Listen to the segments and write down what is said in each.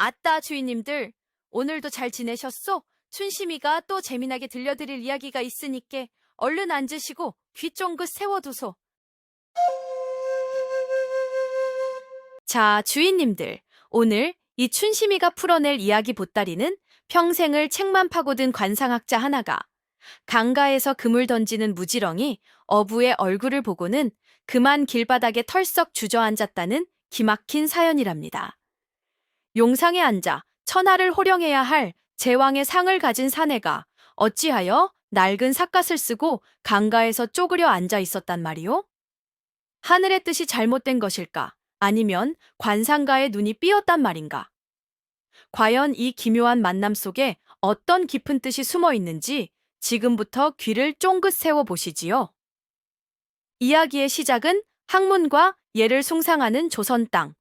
아따, 주인님들. 오늘도 잘 지내셨소? 춘심이가 또 재미나게 들려드릴 이야기가 있으니께 얼른 앉으시고 귀 쫑긋 세워두소. 자, 주인님들. 오늘 이 춘심이가 풀어낼 이야기 보따리는 평생을 책만 파고든 관상학자 하나가 강가에서 금을 던지는 무지렁이 어부의 얼굴을 보고는 그만 길바닥에 털썩 주저앉았다는 기막힌 사연이랍니다. 용상에 앉아 천하를 호령해야 할 제왕의 상을 가진 사내가 어찌하여 낡은 삿갓을 쓰고 강가에서 쪼그려 앉아 있었단 말이오? 하늘의 뜻이 잘못된 것일까? 아니면 관상가의 눈이 삐었단 말인가? 과연 이 기묘한 만남 속에 어떤 깊은 뜻이 숨어 있는지 지금부터 귀를 쫑긋 세워 보시지요. 이야기의 시작은 학문과 예를 숭상하는 조선 땅.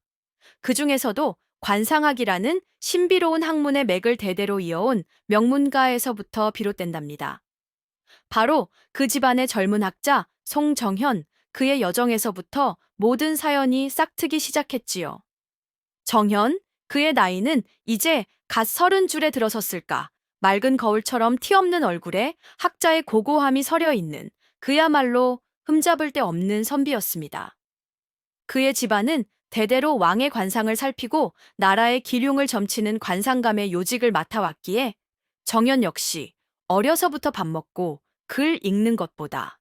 그 중에서도 관상학이라는 신비로운 학문의 맥을 대대로 이어온 명문가에서부터 비롯된답니다. 바로 그 집안의 젊은 학자 송정현, 그의 여정에서부터 모든 사연이 싹트기 시작했지요. 정현, 그의 나이는 이제 갓 30줄에 들어섰을까. 맑은 거울처럼 티 없는 얼굴에 학자의 고고함이 서려 있는 그야말로 흠잡을 데 없는 선비였습니다. 그의 집안은 대대로 왕의 관상을 살피고 나라의 기륭을 점치는 관상감의 요직을 맡아왔기에 정연 역시 어려서부터 밥 먹고 글 읽는 것보다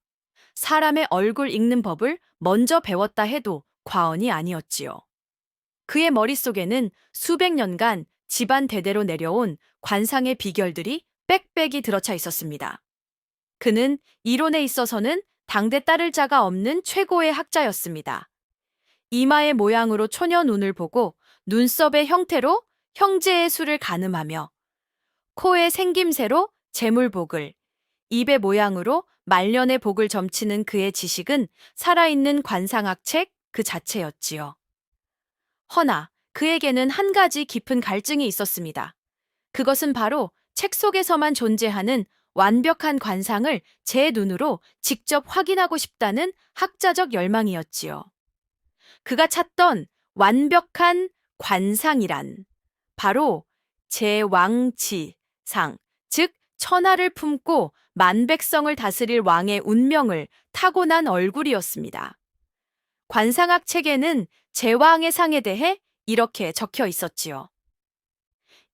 사람의 얼굴 읽는 법을 먼저 배웠다 해도 과언이 아니었지요. 그의 머릿속에는 수백 년간 집안 대대로 내려온 관상의 비결들이 빽빽이 들어차 있었습니다. 그는 이론에 있어서는 당대 따를 자가 없는 최고의 학자였습니다. 이마의 모양으로 초녀 눈을 보고 눈썹의 형태로 형제의 수를 가늠하며 코의 생김새로 재물복을, 입의 모양으로 말년의 복을 점치는 그의 지식은 살아있는 관상학 책 그 자체였지요. 허나 그에게는 한 가지 깊은 갈증이 있었습니다. 그것은 바로 책 속에서만 존재하는 완벽한 관상을 제 눈으로 직접 확인하고 싶다는 학자적 열망이었지요. 그가 찾던 완벽한 관상이란 바로 제왕지상, 즉 천하를 품고 만백성을 다스릴 왕의 운명을 타고난 얼굴이었습니다. 관상학 책에는 제왕의 상에 대해 이렇게 적혀 있었지요.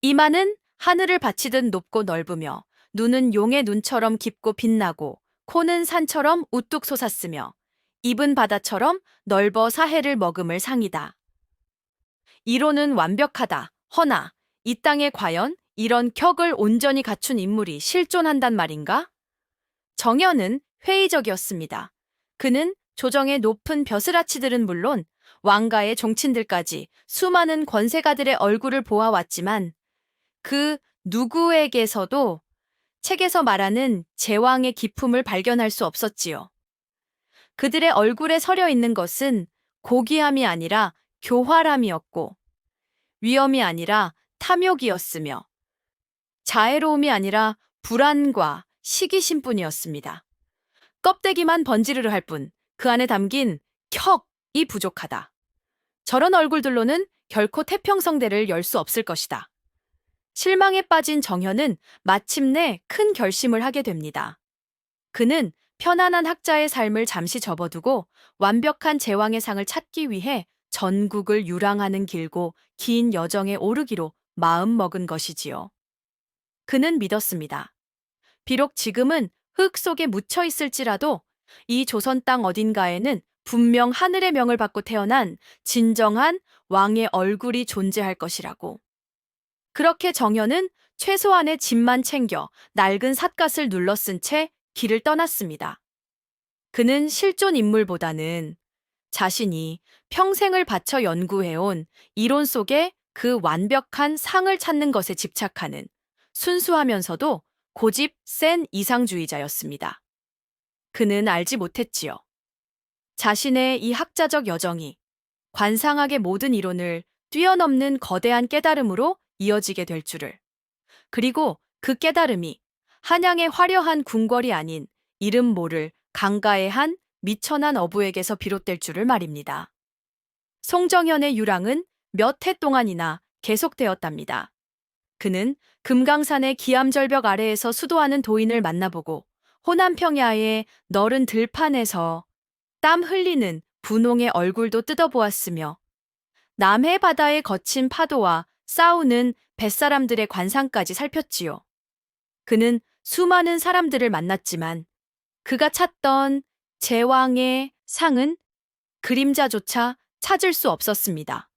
이마는 하늘을 바치듯 높고 넓으며 눈은 용의 눈처럼 깊고 빛나고 코는 산처럼 우뚝 솟았으며 입은 바다처럼 넓어 사해를 머금을 상이다. 이론은 완벽하다. 허나 이 땅에 과연 이런 격을 온전히 갖춘 인물이 실존한단 말인가? 정현은 회의적이었습니다. 그는 조정의 높은 벼슬아치들은 물론 왕가의 종친들까지 수많은 권세가들의 얼굴을 보아왔지만 그 누구에게서도 책에서 말하는 제왕의 기품을 발견할 수 없었지요. 그들의 얼굴에 서려 있는 것은 고귀함이 아니라 교활함이었고 위엄이 아니라 탐욕이었으며 자애로움이 아니라 불안과 시기심뿐이었습니다. 껍데기만 번지르르 할 뿐 그 안에 담긴 격이 부족하다. 저런 얼굴들로는 결코 태평성대를 열 수 없을 것이다. 실망에 빠진 정현은 마침내 큰 결심을 하게 됩니다. 그는 편안한 학자의 삶을 잠시 접어두고 완벽한 제왕의 상을 찾기 위해 전국을 유랑하는 길고 긴 여정에 오르기로 마음먹은 것이지요. 그는 믿었습니다. 비록 지금은 흙 속에 묻혀 있을지라도 이 조선 땅 어딘가에는 분명 하늘의 명을 받고 태어난 진정한 왕의 얼굴이 존재할 것이라고. 그렇게 정현은 최소한의 짐만 챙겨 낡은 삿갓을 눌러쓴 채 길을 떠났습니다. 그는 실존 인물보다는 자신이 평생을 바쳐 연구해온 이론 속에 그 완벽한 상을 찾는 것에 집착하는 순수하면서도 고집 센 이상주의자였습니다. 그는 알지 못했지요. 자신의 이 학자적 여정이 관상학의 모든 이론을 뛰어넘는 거대한 깨달음으로 이어지게 될 줄을. 그리고 그 깨달음이 한양의 화려한 궁궐이 아닌 이름 모를 강가의 한 미천한 어부에게서 비롯될 줄을 말입니다. 송정현의 유랑은 몇 해 동안이나 계속되었답니다. 그는 금강산의 기암절벽 아래에서 수도하는 도인을 만나보고 호남평야의 너른 들판에서 땀 흘리는 분홍의 얼굴도 뜯어보았으며 남해 바다의 거친 파도와 싸우는 뱃사람들의 관상까지 살폈지요. 그는 수많은 사람들을 만났지만 그가 찾던 제왕의 상은 그림자조차 찾을 수 없었습니다.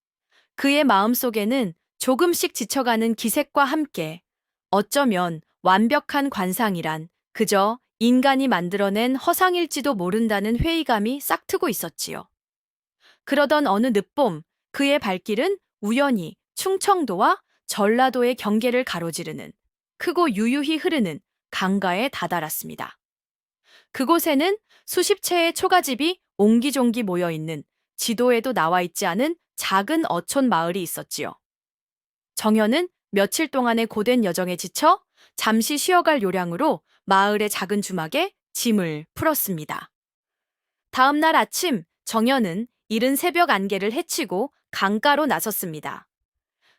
그의 마음속에는 조금씩 지쳐가는 기색과 함께 어쩌면 완벽한 관상이란 그저 인간이 만들어낸 허상일지도 모른다는 회의감이 싹트고 있었지요. 그러던 어느 늦봄 그의 발길은 우연히 충청도와 전라도의 경계를 가로지르는 크고 유유히 흐르는 강가에 다다랐습니다. 그곳에는 수십 채의 초가집이 옹기종기 모여있는 지도에도 나와 있지 않은 작은 어촌 마을이 있었지요. 정현은 며칠 동안의 고된 여정에 지쳐 잠시 쉬어갈 요량으로 마을의 작은 주막에 짐을 풀었습니다. 다음 날 아침 정현은 이른 새벽 안개를 헤치고 강가로 나섰습니다.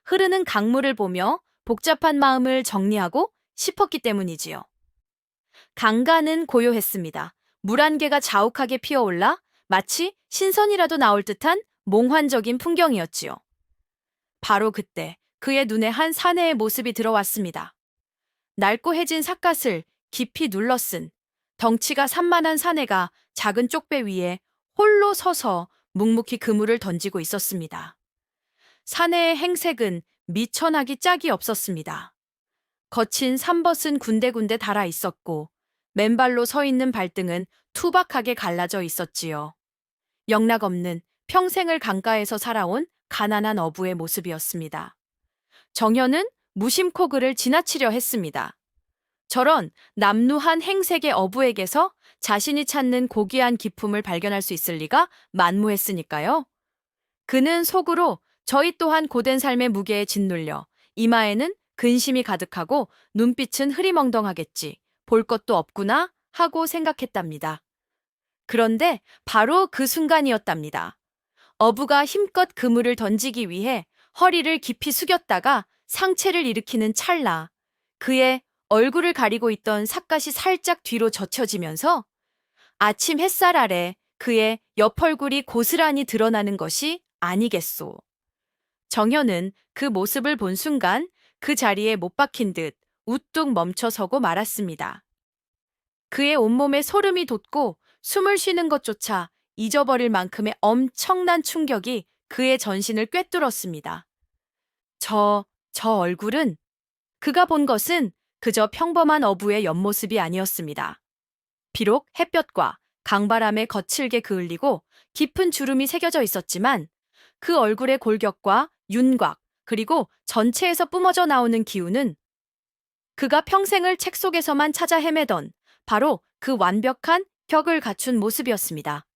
흐르는 강물을 보며 복잡한 마음을 정리하고 싶었기 때문이지요. 강가는 고요했습니다. 물 한 개가 자욱하게 피어올라 마치 신선이라도 나올 듯한 몽환적인 풍경이었지요. 바로 그때 그의 눈에 한 사내의 모습이 들어왔습니다. 낡고해진 삿갓을 깊이 눌러쓴 덩치가 산만한 사내가 작은 쪽배 위에 홀로 서서 묵묵히 그물을 던지고 있었습니다. 사내의 행색은 미천하기 짝이 없었습니다. 거친 삼벗은 군데군데 달아 있었고 맨발로 서 있는 발등은 투박하게 갈라져 있었지요. 영락없는 평생을 강가에서 살아온 가난한 어부의 모습이었습니다. 정현은 무심코 그를 지나치려 했습니다. 저런 남루한 행색의 어부에게서 자신이 찾는 고귀한 기품을 발견할 수 있을 리가 만무했으니까요. 그는 속으로 저희 또한 고된 삶의 무게에 짓눌려 이마에는 근심이 가득하고 눈빛은 흐리멍덩하겠지. 볼 것도 없구나 하고 생각했답니다. 그런데 바로 그 순간이었답니다. 어부가 힘껏 그물을 던지기 위해 허리를 깊이 숙였다가 상체를 일으키는 찰나 그의 얼굴을 가리고 있던 삿갓이 살짝 뒤로 젖혀지면서 아침 햇살 아래 그의 옆얼굴이 고스란히 드러나는 것이 아니겠소. 정현은 그 모습을 본 순간 그 자리에 못 박힌 듯 우뚝 멈춰서고 말았습니다. 그의 온몸에 소름이 돋고 숨을 쉬는 것조차 잊어버릴 만큼의 엄청난 충격이 그의 전신을 꿰뚫었습니다. 저 얼굴은 그가 본 것은 그저 평범한 어부의 옆모습이 아니었습니다. 비록 햇볕과 강바람에 거칠게 그을리고 깊은 주름이 새겨져 있었지만 그 얼굴의 골격과 윤곽 그리고 전체에서 뿜어져 나오는 기운은 그가 평생을 책 속에서만 찾아 헤매던 바로 그 완벽한 격을 갖춘 모습이었습니다.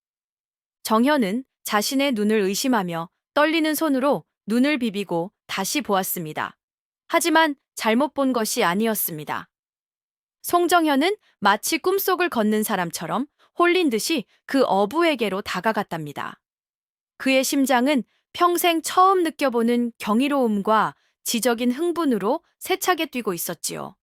정현은 자신의 눈을 의심하며 떨리는 손으로 눈을 비비고 다시 보았습니다. 하지만 잘못 본 것이 아니었습니다. 송정현은 마치 꿈속을 걷는 사람처럼 홀린 듯이 그 어부에게로 다가갔답니다. 그의 심장은 평생 처음 느껴보는 경이로움과 지적인 흥분으로 세차게 뛰고 있었지요.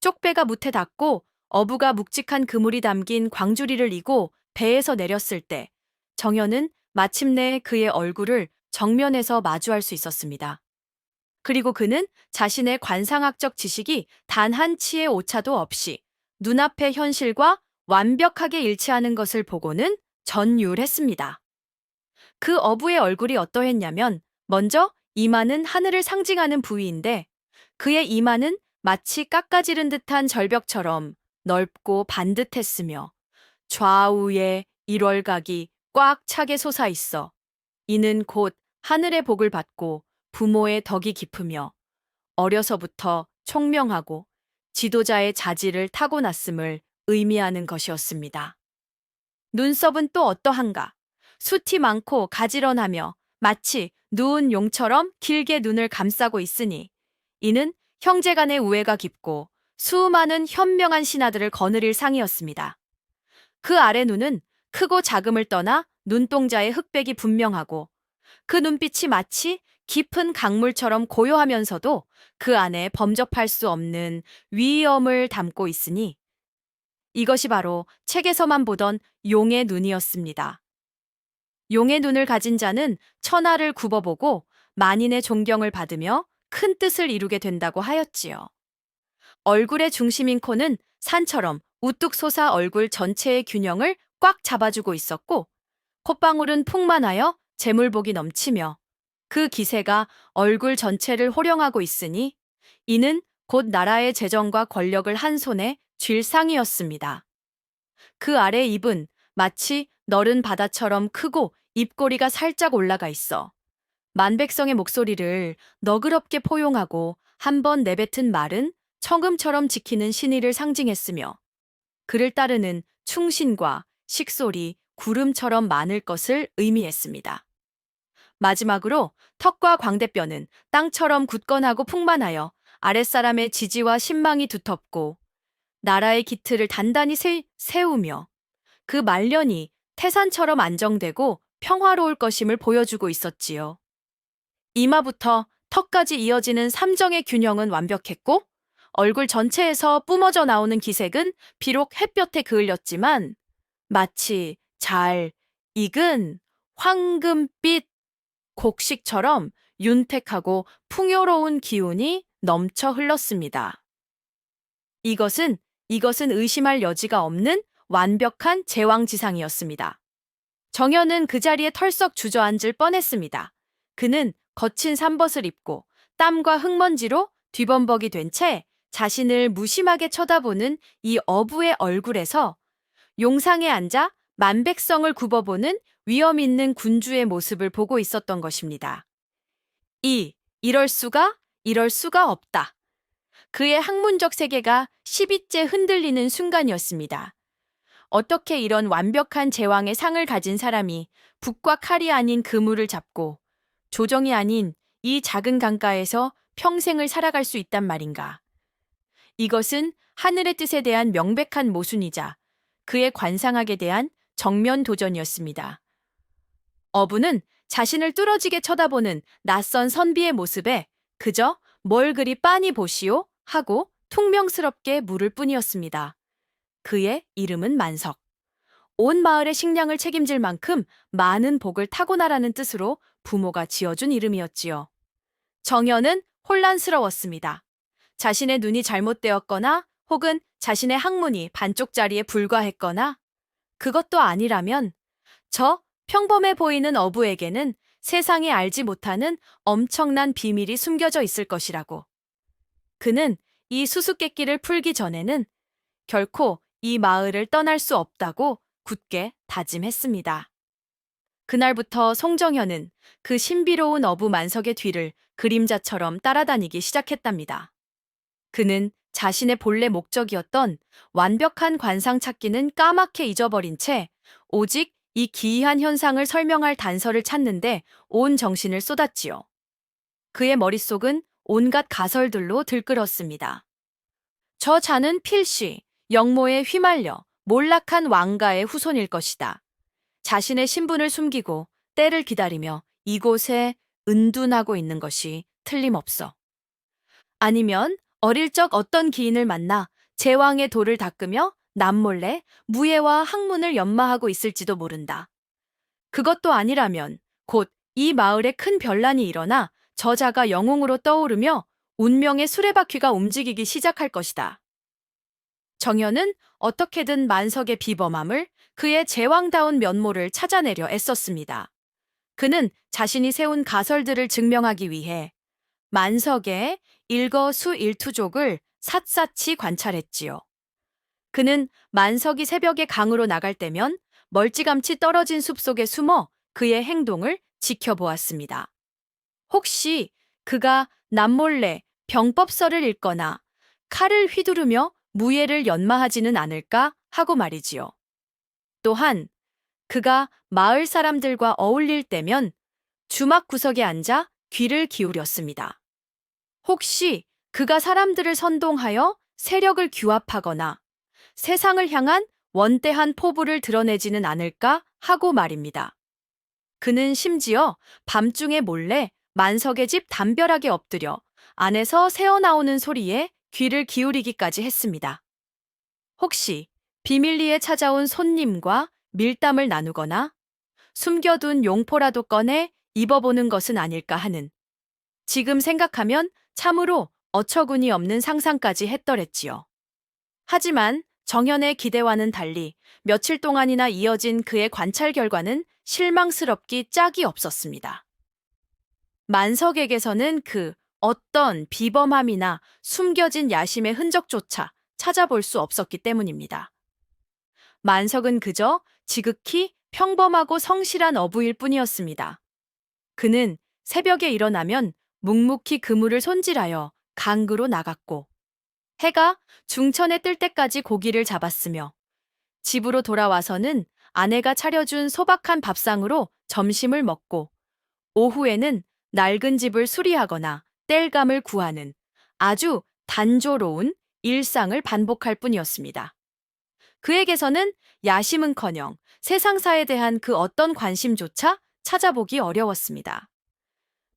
쪽배가 무태 닿고 어부가 묵직한 그물이 담긴 광주리를 이고 배에서 내렸을 때 정현은 마침내 그의 얼굴을 정면에서 마주할 수 있었습니다. 그리고 그는 자신의 관상학적 지식이 단 한 치의 오차도 없이 눈앞의 현실과 완벽하게 일치하는 것을 보고는 전율했습니다. 그 어부의 얼굴이 어떠했냐면 먼저 이마는 하늘을 상징하는 부위인데 그의 이마는 마치 깎아지른 듯한 절벽처럼 넓고 반듯했으며 좌우에 일월각이 꽉 차게 솟아있어 이는 곧 하늘의 복을 받고 부모의 덕이 깊으며 어려서부터 총명하고 지도자의 자질을 타고났음을 의미하는 것이었습니다. 눈썹은 또 어떠한가? 숱이 많고 가지런하며 마치 누운 용처럼 길게 눈을 감싸고 있으니 이는 형제간의 우애가 깊고 수많은 현명한 신하들을 거느릴 상이었습니다. 그 아래 눈은 크고 작음을 떠나 눈동자의 흑백이 분명하고 그 눈빛이 마치 깊은 강물처럼 고요하면서도 그 안에 범접할 수 없는 위엄을 담고 있으니 이것이 바로 책에서만 보던 용의 눈이었습니다. 용의 눈을 가진 자는 천하를 굽어보고 만인의 존경을 받으며 큰 뜻을 이루게 된다고 하였지요. 얼굴의 중심인 코는 산처럼 우뚝 솟아 얼굴 전체의 균형을 꽉 잡아주고 있었고, 콧방울은 풍만하여 재물복이 넘치며 그 기세가 얼굴 전체를 호령하고 있으니 이는 곧 나라의 재정과 권력을 한 손에 쥘 상이었습니다. 그 아래 입은 마치 너른 바다처럼 크고 입꼬리가 살짝 올라가 있어 만백성의 목소리를 너그럽게 포용하고 한 번 내뱉은 말은 청음처럼 지키는 신의를 상징했으며 그를 따르는 충신과 식솔이 구름처럼 많을 것을 의미했습니다. 마지막으로 턱과 광대뼈는 땅처럼 굳건하고 풍만하여 아랫사람의 지지와 신망이 두텁고 나라의 기틀을 단단히 세우며 그 말년이 태산처럼 안정되고 평화로울 것임을 보여주고 있었지요. 이마부터 턱까지 이어지는 삼정의 균형은 완벽했고 얼굴 전체에서 뿜어져 나오는 기색은 비록 햇볕에 그을렸지만 마치 잘 익은 황금빛 곡식처럼 윤택하고 풍요로운 기운이 넘쳐 흘렀습니다. 이것은 의심할 여지가 없는 완벽한 제왕지상이었습니다. 정연은 그 자리에 털썩 주저앉을 뻔했습니다. 그는 거친 삼벗을 입고 땀과 흙먼지로 뒤범벅이 된 채 자신을 무심하게 쳐다보는 이 어부의 얼굴에서 용상에 앉아 만백성을 굽어보는 위엄 있는 군주의 모습을 보고 있었던 것입니다. 이럴 수가 없다. 그의 학문적 세계가 10위째 흔들리는 순간이었습니다. 어떻게 이런 완벽한 제왕의 상을 가진 사람이 북과 칼이 아닌 그물을 잡고 조정이 아닌 이 작은 강가에서 평생을 살아갈 수 있단 말인가. 이것은 하늘의 뜻에 대한 명백한 모순이자 그의 관상학에 대한 정면 도전이었습니다. 어부는 자신을 뚫어지게 쳐다보는 낯선 선비의 모습에 그저 뭘 그리 빤히 보시오 하고 퉁명스럽게 물을 뿐이었습니다. 그의 이름은 만석. 온 마을의 식량을 책임질 만큼 많은 복을 타고나라는 뜻으로 부모가 지어준 이름이었지요. 정연은 혼란스러웠습니다. 자신의 눈이 잘못되었거나 혹은 자신의 학문이 반쪽짜리에 불과했거나 그것도 아니라면 저 평범해 보이는 어부에게는 세상에 알지 못하는 엄청난 비밀이 숨겨져 있을 것이라고. 그는 이 수수께끼를 풀기 전에는 결코 이 마을을 떠날 수 없다고 굳게 다짐했습니다. 그날부터 송정현은 그 신비로운 어부 만석의 뒤를 그림자처럼 따라다니기 시작했답니다. 그는 자신의 본래 목적이었던 완벽한 관상 찾기는 까맣게 잊어버린 채 오직 이 기이한 현상을 설명할 단서를 찾는데 온 정신을 쏟았지요. 그의 머릿속은 온갖 가설들로 들끓었습니다. 저 자는 필시 영모에 휘말려 몰락한 왕가의 후손일 것이다. 자신의 신분을 숨기고 때를 기다리며 이곳에 은둔하고 있는 것이 틀림없어. 아니면 어릴 적 어떤 기인을 만나 제왕의 도를 닦으며 남몰래 무예와 학문을 연마하고 있을지도 모른다. 그것도 아니라면 곧 이 마을에 큰 변란이 일어나 저자가 영웅으로 떠오르며 운명의 수레바퀴가 움직이기 시작할 것이다. 정연은 어떻게든 만석의 비범함을 그의 제왕다운 면모를 찾아내려 애썼습니다. 그는 자신이 세운 가설들을 증명하기 위해 만석의 일거수일투족을 샅샅이 관찰했지요. 그는 만석이 새벽에 강으로 나갈 때면 멀찌감치 떨어진 숲속에 숨어 그의 행동을 지켜보았습니다. 혹시 그가 남몰래 병법서를 읽거나 칼을 휘두르며 무예를 연마하지는 않을까 하고 말이지요. 또한 그가 마을 사람들과 어울릴 때면 주막 구석에 앉아 귀를 기울였습니다. 혹시 그가 사람들을 선동하여 세력을 규합하거나 세상을 향한 원대한 포부를 드러내지는 않을까 하고 말입니다. 그는 심지어 밤중에 몰래 만석의 집 담벼락에 엎드려 안에서 새어나오는 소리에 귀를 기울이기까지 했습니다. 혹시 비밀리에 찾아온 손님과 밀담을 나누거나 숨겨둔 용포라도 꺼내 입어보는 것은 아닐까 하는, 지금 생각하면 참으로 어처구니 없는 상상까지 했더랬지요. 하지만 정현의 기대와는 달리 며칠 동안이나 이어진 그의 관찰 결과는 실망스럽기 짝이 없었습니다. 만석에게서는 그 어떤 비범함이나 숨겨진 야심의 흔적조차 찾아볼 수 없었기 때문입니다. 만석은 그저 지극히 평범하고 성실한 어부일 뿐이었습니다. 그는 새벽에 일어나면 묵묵히 그물을 손질하여 강으로 나갔고, 해가 중천에 뜰 때까지 고기를 잡았으며, 집으로 돌아와서는 아내가 차려준 소박한 밥상으로 점심을 먹고, 오후에는 낡은 집을 수리하거나 땔감을 구하는 아주 단조로운 일상을 반복할 뿐이었습니다. 그에게서는 야심은커녕 세상사에 대한 그 어떤 관심조차 찾아보기 어려웠습니다.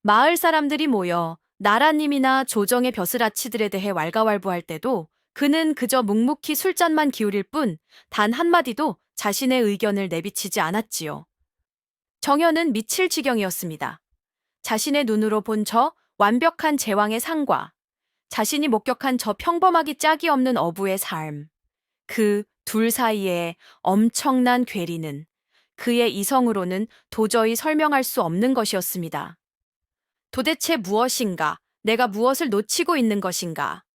마을 사람들이 모여 나라님이나 조정의 벼슬아치들에 대해 왈가왈부할 때도 그는 그저 묵묵히 술잔만 기울일 뿐 단 한마디도 자신의 의견을 내비치지 않았지요. 정현은 미칠 지경이었습니다. 자신의 눈으로 본 저 완벽한 제왕의 상과 자신이 목격한 저 평범하기 짝이 없는 어부의 삶, 그 둘 사이에 엄청난 괴리는 그의 이성으로는 도저히 설명할 수 없는 것이었습니다. 도대체 무엇인가? 내가 무엇을 놓치고 있는 것인가?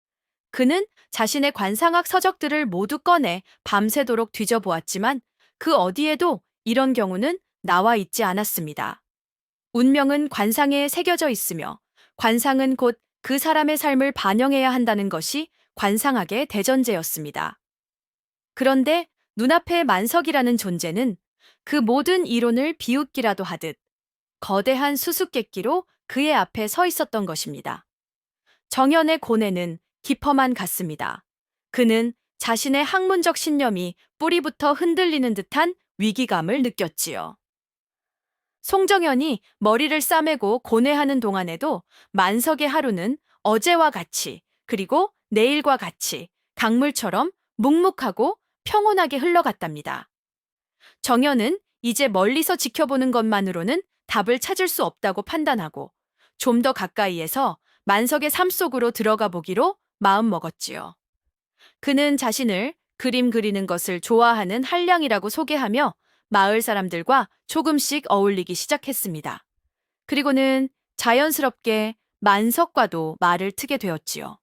그는 자신의 관상학 서적들을 모두 꺼내 밤새도록 뒤져보았지만 그 어디에도 이런 경우는 나와 있지 않았습니다. 운명은 관상에 새겨져 있으며 관상은 곧 그 사람의 삶을 반영해야 한다는 것이 관상학의 대전제였습니다. 그런데 눈앞의 만석이라는 존재는 그 모든 이론을 비웃기라도 하듯 거대한 수수께끼로 그의 앞에 서 있었던 것입니다. 정현의 고뇌는 깊어만 갔습니다. 그는 자신의 학문적 신념이 뿌리부터 흔들리는 듯한 위기감을 느꼈지요. 송정현이 머리를 싸매고 고뇌하는 동안에도 만석의 하루는 어제와 같이, 그리고 내일과 같이 강물처럼 묵묵하고 평온하게 흘러갔답니다. 정현은 이제 멀리서 지켜보는 것만으로는 답을 찾을 수 없다고 판단하고 좀 더 가까이에서 만석의 삶 속으로 들어가 보기로 마음먹었지요. 그는 자신을 그림 그리는 것을 좋아하는 한량이라고 소개하며 마을 사람들과 조금씩 어울리기 시작했습니다. 그리고는 자연스럽게 만석과도 말을 트게 되었지요.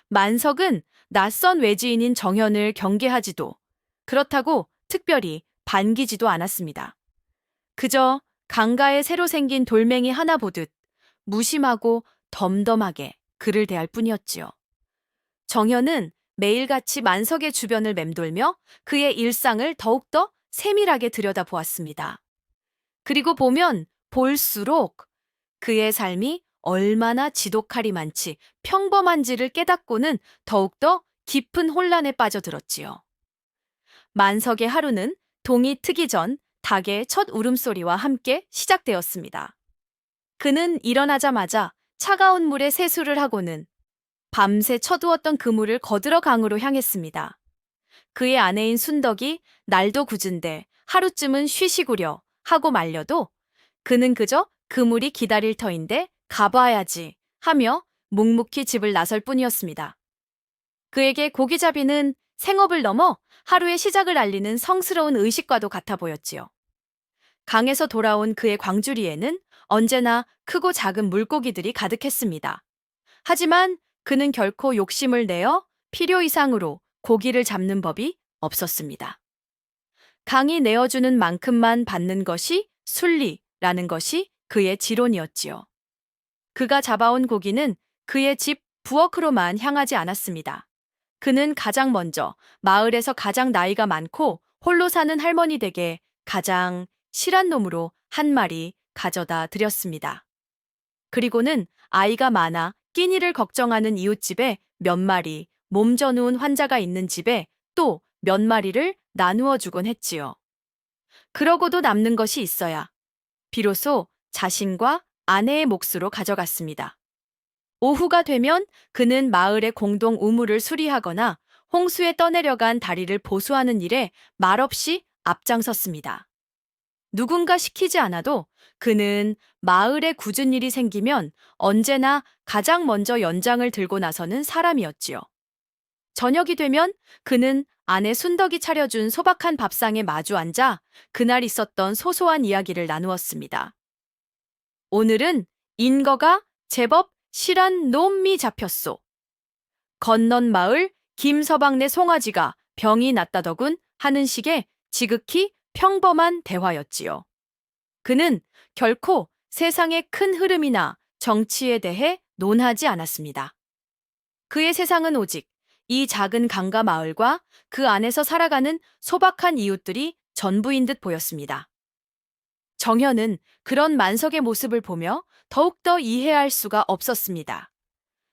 만석은 낯선 외지인인 정현을 경계하지도, 그렇다고 특별히 반기지도 않았습니다. 그저 강가에 새로 생긴 돌멩이 하나 보듯 무심하고 덤덤하게 그를 대할 뿐이었지요. 정현은 매일같이 만석의 주변을 맴돌며 그의 일상을 더욱더 세밀하게 들여다보았습니다. 그리고 보면 볼수록 그의 삶이 얼마나 지독하리만치 평범한지를 깨닫고는 더욱더 깊은 혼란에 빠져들었지요. 만석의 하루는 동이 트기 전 닭의 첫 울음소리와 함께 시작되었습니다. 그는 일어나자마자 차가운 물에 세수를 하고는 밤새 쳐두었던 그물을 거들어 강으로 향했습니다. 그의 아내인 순덕이 날도 굳은데 하루쯤은 쉬시구려 하고 말려도 그는 그저 그물이 기다릴 터인데 가봐야지 하며 묵묵히 집을 나설 뿐이었습니다. 그에게 고기잡이는 생업을 넘어 하루의 시작을 알리는 성스러운 의식과도 같아 보였지요. 강에서 돌아온 그의 광주리에는 언제나 크고 작은 물고기들이 가득했습니다. 하지만 그는 결코 욕심을 내어 필요 이상으로 고기를 잡는 법이 없었습니다. 강이 내어주는 만큼만 받는 것이 순리라는 것이 그의 지론이었지요. 그가 잡아온 고기는 그의 집 부엌으로만 향하지 않았습니다. 그는 가장 먼저 마을에서 가장 나이가 많고 홀로 사는 할머니 댁에 가장 실한 놈으로 한 마리 가져다 드렸습니다. 그리고는 아이가 많아 끼니를 걱정하는 이웃집에 몇 마리, 몸져 누운 환자가 있는 집에 또 몇 마리를 나누어 주곤 했지요. 그러고도 남는 것이 있어야 비로소 자신과 아내의 몫으로 가져갔습니다. 오후가 되면 그는 마을의 공동 우물을 수리하거나 홍수에 떠내려간 다리를 보수하는 일에 말없이 앞장섰습니다. 누군가 시키지 않아도 그는 마을에 굳은 일이 생기면 언제나 가장 먼저 연장을 들고 나서는 사람이었지요. 저녁이 되면 그는 아내 순덕이 차려준 소박한 밥상에 마주 앉아 그날 있었던 소소한 이야기를 나누었습니다. 오늘은 인거가 제법 실한 놈이 잡혔소. 건넌 마을 김서방네 송아지가 병이 났다더군 하는 식의 지극히 평범한 대화였지요. 그는 결코 세상의 큰 흐름이나 정치에 대해 논하지 않았습니다. 그의 세상은 오직 이 작은 강가 마을과 그 안에서 살아가는 소박한 이웃들이 전부인 듯 보였습니다. 정현은 그런 만석의 모습을 보며 더욱더 이해할 수가 없었습니다.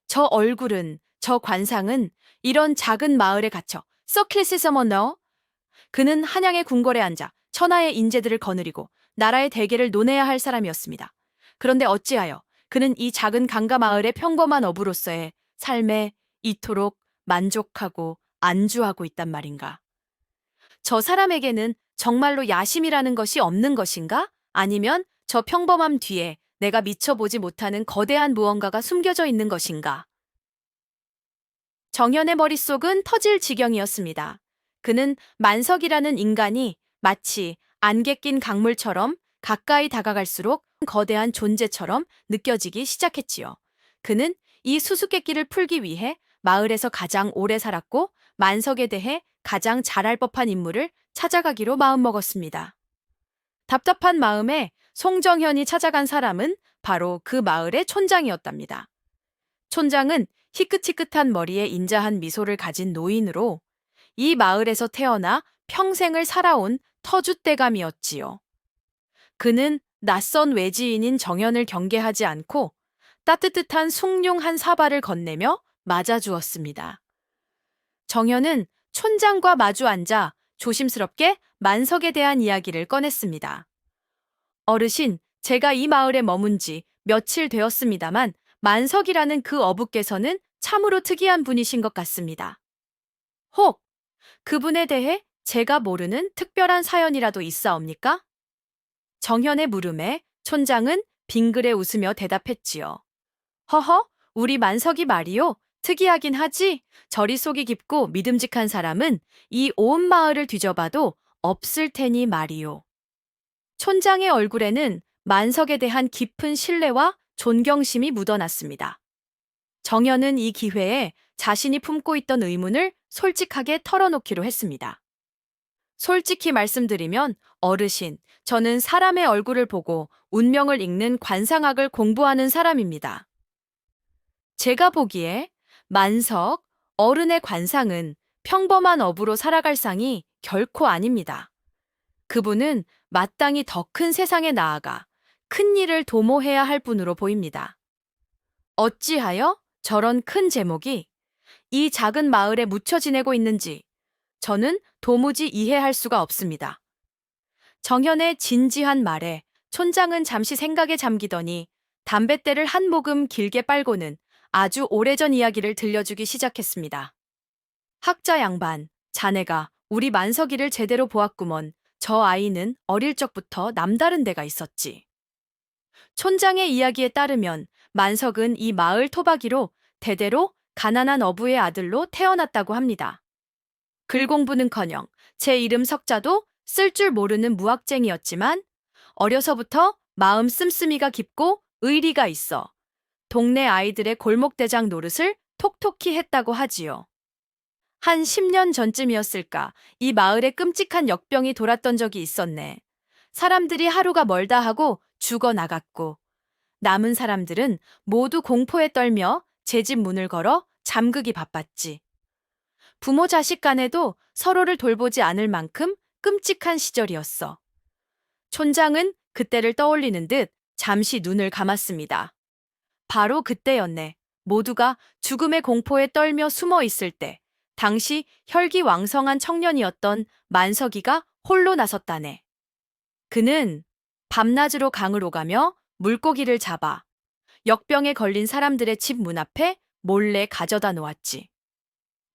저 얼굴은, 저 관상은 이런 작은 마을에 갇혀 서클리스서머 너? 그는 한양의 궁궐에 앉아 천하의 인재들을 거느리고 나라의 대계를 논해야 할 사람이었습니다. 그런데 어찌하여 그는 이 작은 강가 마을의 평범한 어부로서의 삶에 이토록 만족하고 안주하고 있단 말인가? 저 사람에게는 정말로 야심이라는 것이 없는 것인가? 아니면 저 평범함 뒤에 내가 미쳐보지 못하는 거대한 무언가가 숨겨져 있는 것인가? 정현의 머릿속은 터질 지경이었습니다. 그는 만석이라는 인간이 마치 안개 낀 강물처럼 가까이 다가갈수록 거대한 존재처럼 느껴지기 시작했지요. 그는 이 수수께끼를 풀기 위해 마을에서 가장 오래 살았고 만석에 대해 가장 잘할 법한 인물을 찾아가기로 마음먹었습니다. 답답한 마음에 송정현이 찾아간 사람은 바로 그 마을의 촌장이었답니다. 촌장은 희끗희끗한 머리에 인자한 미소를 가진 노인으로 이 마을에서 태어나 평생을 살아온 터줏대감이었지요. 그는 낯선 외지인인 정현을 경계하지 않고 따뜻한 숭늉 한 사발을 건네며 맞아주었습니다. 정현은 촌장과 마주 앉아 조심스럽게 만석에 대한 이야기를 꺼냈습니다. 어르신, 제가 이 마을에 머문 지 며칠 되었습니다만 만석이라는 그 어부께서는 참으로 특이한 분이신 것 같습니다. 혹, 그분에 대해 제가 모르는 특별한 사연이라도 있사옵니까? 정현의 물음에 촌장은 빙그레 웃으며 대답했지요. 허허, 우리 만석이 말이요. 특이하긴 하지. 저리 속이 깊고 믿음직한 사람은 이 온 마을을 뒤져봐도 없을 테니 말이요. 촌장의 얼굴에는 만석에 대한 깊은 신뢰와 존경심이 묻어났습니다. 정현은 이 기회에 자신이 품고 있던 의문을 솔직하게 털어놓기로 했습니다. 솔직히 말씀드리면 어르신, 저는 사람의 얼굴을 보고 운명을 읽는 관상학을 공부하는 사람입니다. 제가 보기에 만석, 어른의 관상은 평범한 어부로 살아갈 상이 결코 아닙니다. 그분은 마땅히 더 큰 세상에 나아가 큰 일을 도모해야 할 분으로 보입니다. 어찌하여 저런 큰 제목이 이 작은 마을에 묻혀 지내고 있는지 저는 도무지 이해할 수가 없습니다. 정현의 진지한 말에 촌장은 잠시 생각에 잠기더니 담뱃대를 한 모금 길게 빨고는 아주 오래전 이야기를 들려주기 시작했습니다. 학자 양반, 자네가 우리 만석이를 제대로 보았구먼. 저 아이는 어릴 적부터 남다른 데가 있었지. 촌장의 이야기에 따르면 만석은 이 마을 토박이로 대대로 가난한 어부의 아들로 태어났다고 합니다. 글 공부는커녕 제 이름 석자도 쓸 줄 모르는 무학쟁이였지만 어려서부터 마음 씀씀이가 깊고 의리가 있어 동네 아이들의 골목대장 노릇을 톡톡히 했다고 하지요. 한 10년 전쯤이었을까 이 마을에 끔찍한 역병이 돌았던 적이 있었네. 사람들이 하루가 멀다 하고 죽어 나갔고 남은 사람들은 모두 공포에 떨며 제 집 문을 걸어 잠그기 바빴지. 부모 자식 간에도 서로를 돌보지 않을 만큼 끔찍한 시절이었어. 촌장은 그때를 떠올리는 듯 잠시 눈을 감았습니다. 바로 그때였네. 모두가 죽음의 공포에 떨며 숨어 있을 때 당시 혈기왕성한 청년이었던 만석이가 홀로 나섰다네. 그는 밤낮으로 강을 오가며 물고기를 잡아 역병에 걸린 사람들의 집 문 앞에 몰래 가져다 놓았지.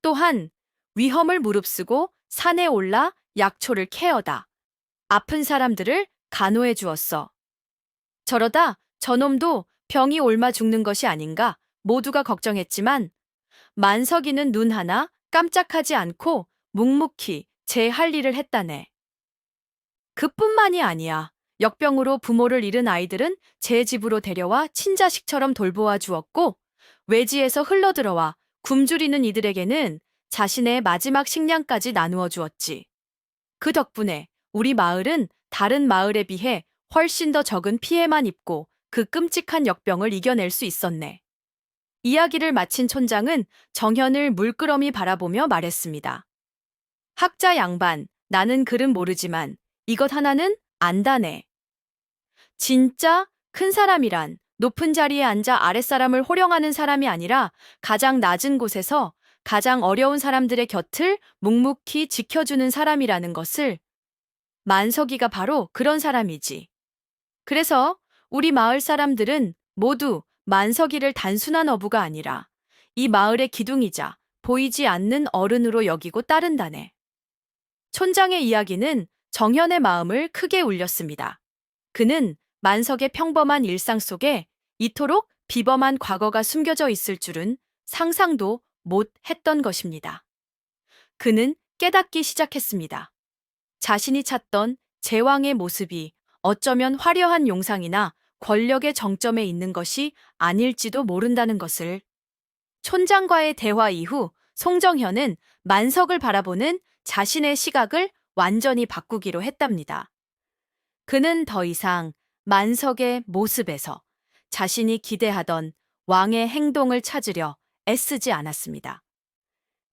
또한 위험을 무릅쓰고 산에 올라 약초를 캐어다 아픈 사람들을 간호해 주었어. 저러다 저놈도 병이 옮아 죽는 것이 아닌가 모두가 걱정했지만 만석이는 눈 하나 깜짝하지 않고 묵묵히 제 할 일을 했다네. 그뿐만이 아니야. 역병으로 부모를 잃은 아이들은 제 집으로 데려와 친자식처럼 돌보아 주었고, 외지에서 흘러들어와 굶주리는 이들에게는 자신의 마지막 식량까지 나누어 주었지. 그 덕분에 우리 마을은 다른 마을에 비해 훨씬 더 적은 피해만 입고 그 끔찍한 역병을 이겨낼 수 있었네. 이야기를 마친 촌장은 정현을 물끄러미 바라보며 말했습니다. 학자 양반, 나는 글은 모르지만 이것 하나는 안다네. 진짜 큰 사람이란 높은 자리에 앉아 아랫사람을 호령하는 사람이 아니라 가장 낮은 곳에서 가장 어려운 사람들의 곁을 묵묵히 지켜주는 사람이라는 것을. 만석이가 바로 그런 사람이지. 그래서 우리 마을 사람들은 모두 만석이를 단순한 어부가 아니라 이 마을의 기둥이자 보이지 않는 어른으로 여기고 따른다네. 촌장의 이야기는 정현의 마음을 크게 울렸습니다. 그는 만석의 평범한 일상 속에 이토록 비범한 과거가 숨겨져 있을 줄은 상상도 못 했던 것입니다. 그는 깨닫기 시작했습니다. 자신이 찾던 제왕의 모습이 어쩌면 화려한 용상이나 권력의 정점에 있는 것이 아닐지도 모른다는 것을. 촌장과의 대화 이후 송정현은 만석을 바라보는 자신의 시각을 완전히 바꾸기로 했답니다. 그는 더 이상 만석의 모습에서 자신이 기대하던 왕의 행동을 찾으려 애쓰지 않았습니다.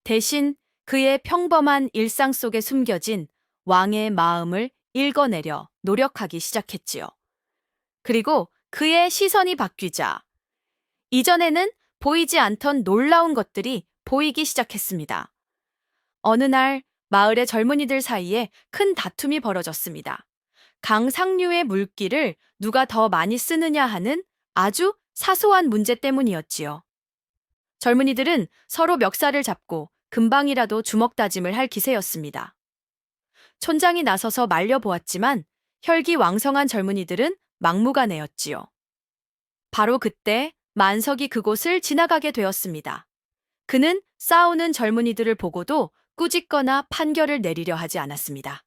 대신 그의 평범한 일상 속에 숨겨진 왕의 마음을 읽어내려 노력하기 시작했지요. 그리고 그의 시선이 바뀌자 이전에는 보이지 않던 놀라운 것들이 보이기 시작했습니다. 어느 날 마을의 젊은이들 사이에 큰 다툼이 벌어졌습니다. 강상류의 물기를 누가 더 많이 쓰느냐 하는 아주 사소한 문제 때문이었지요. 젊은이들은 서로 멱살을 잡고 금방이라도 주먹 다짐을 할 기세였습니다. 촌장이 나서서 말려보았지만 혈기왕성한 젊은이들은 막무가내였지요. 바로 그때 만석이 그곳을 지나가게 되었습니다. 그는 싸우는 젊은이들을 보고도 꾸짖거나 판결을 내리려 하지 않았습니다.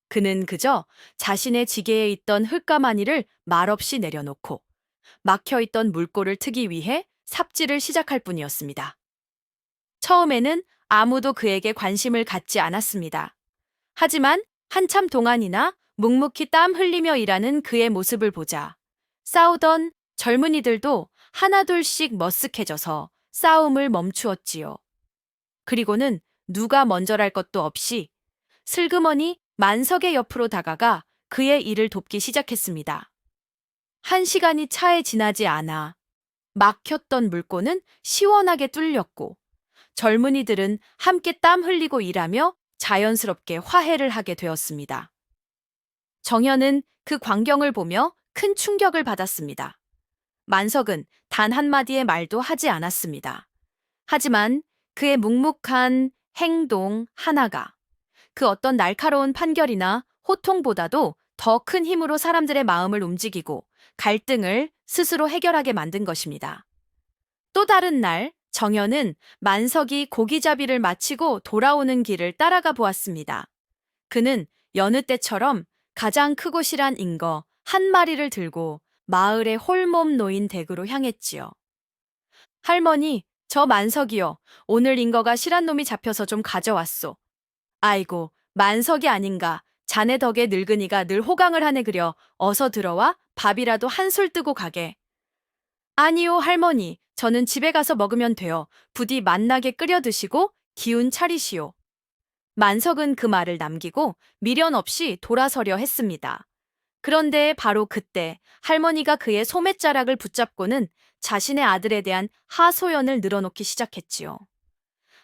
그는 그저 자신의 지게에 있던 흙가마니를 말없이 내려놓고 막혀있던 물꼬를 트기 위해 삽질을 시작할 뿐이었습니다. 처음에는 아무도 그에게 관심을 갖지 않았습니다. 하지만 한참 동안이나 묵묵히 땀 흘리며 일하는 그의 모습을 보자 싸우던 젊은이들도 하나둘씩 머쓱해져서 싸움을 멈추었지요. 그리고는 누가 먼저랄 것도 없이 슬그머니 만석의 옆으로 다가가 그의 일을 돕기 시작했습니다. 1시간이 차에 지나지 않아 막혔던 물꼬는 시원하게 뚫렸고 젊은이들은 함께 땀 흘리고 일하며 자연스럽게 화해를 하게 되었습니다. 정현은 그 광경을 보며 큰 충격을 받았습니다. 만석은 단 한마디의 말도 하지 않았습니다. 하지만 그의 묵묵한 행동 하나가 그 어떤 날카로운 판결이나 호통보다도 더 큰 힘으로 사람들의 마음을 움직이고 갈등을 스스로 해결하게 만든 것입니다. 또 다른 날, 정현은 만석이 고기잡이를 마치고 돌아오는 길을 따라가 보았습니다. 그는 여느 때처럼 가장 크고 실한 잉거 한 마리를 들고 마을의 홀몸 놓인 댁으로 향했지요. 할머니, 저 만석이요. 오늘 잉거가 실한 놈이 잡혀서 좀 가져왔소. 아이고, 만석이 아닌가. 자네 덕에 늙은이가 늘 호강을 하네 그려. 어서 들어와 밥이라도 한술 뜨고 가게. 아니요, 할머니. 저는 집에 가서 먹으면 돼요. 부디 맛나게 끓여 드시고 기운 차리시오. 만석은 그 말을 남기고 미련 없이 돌아서려 했습니다. 그런데 바로 그때 할머니가 그의 소매자락을 붙잡고는 자신의 아들에 대한 하소연을 늘어놓기 시작했지요.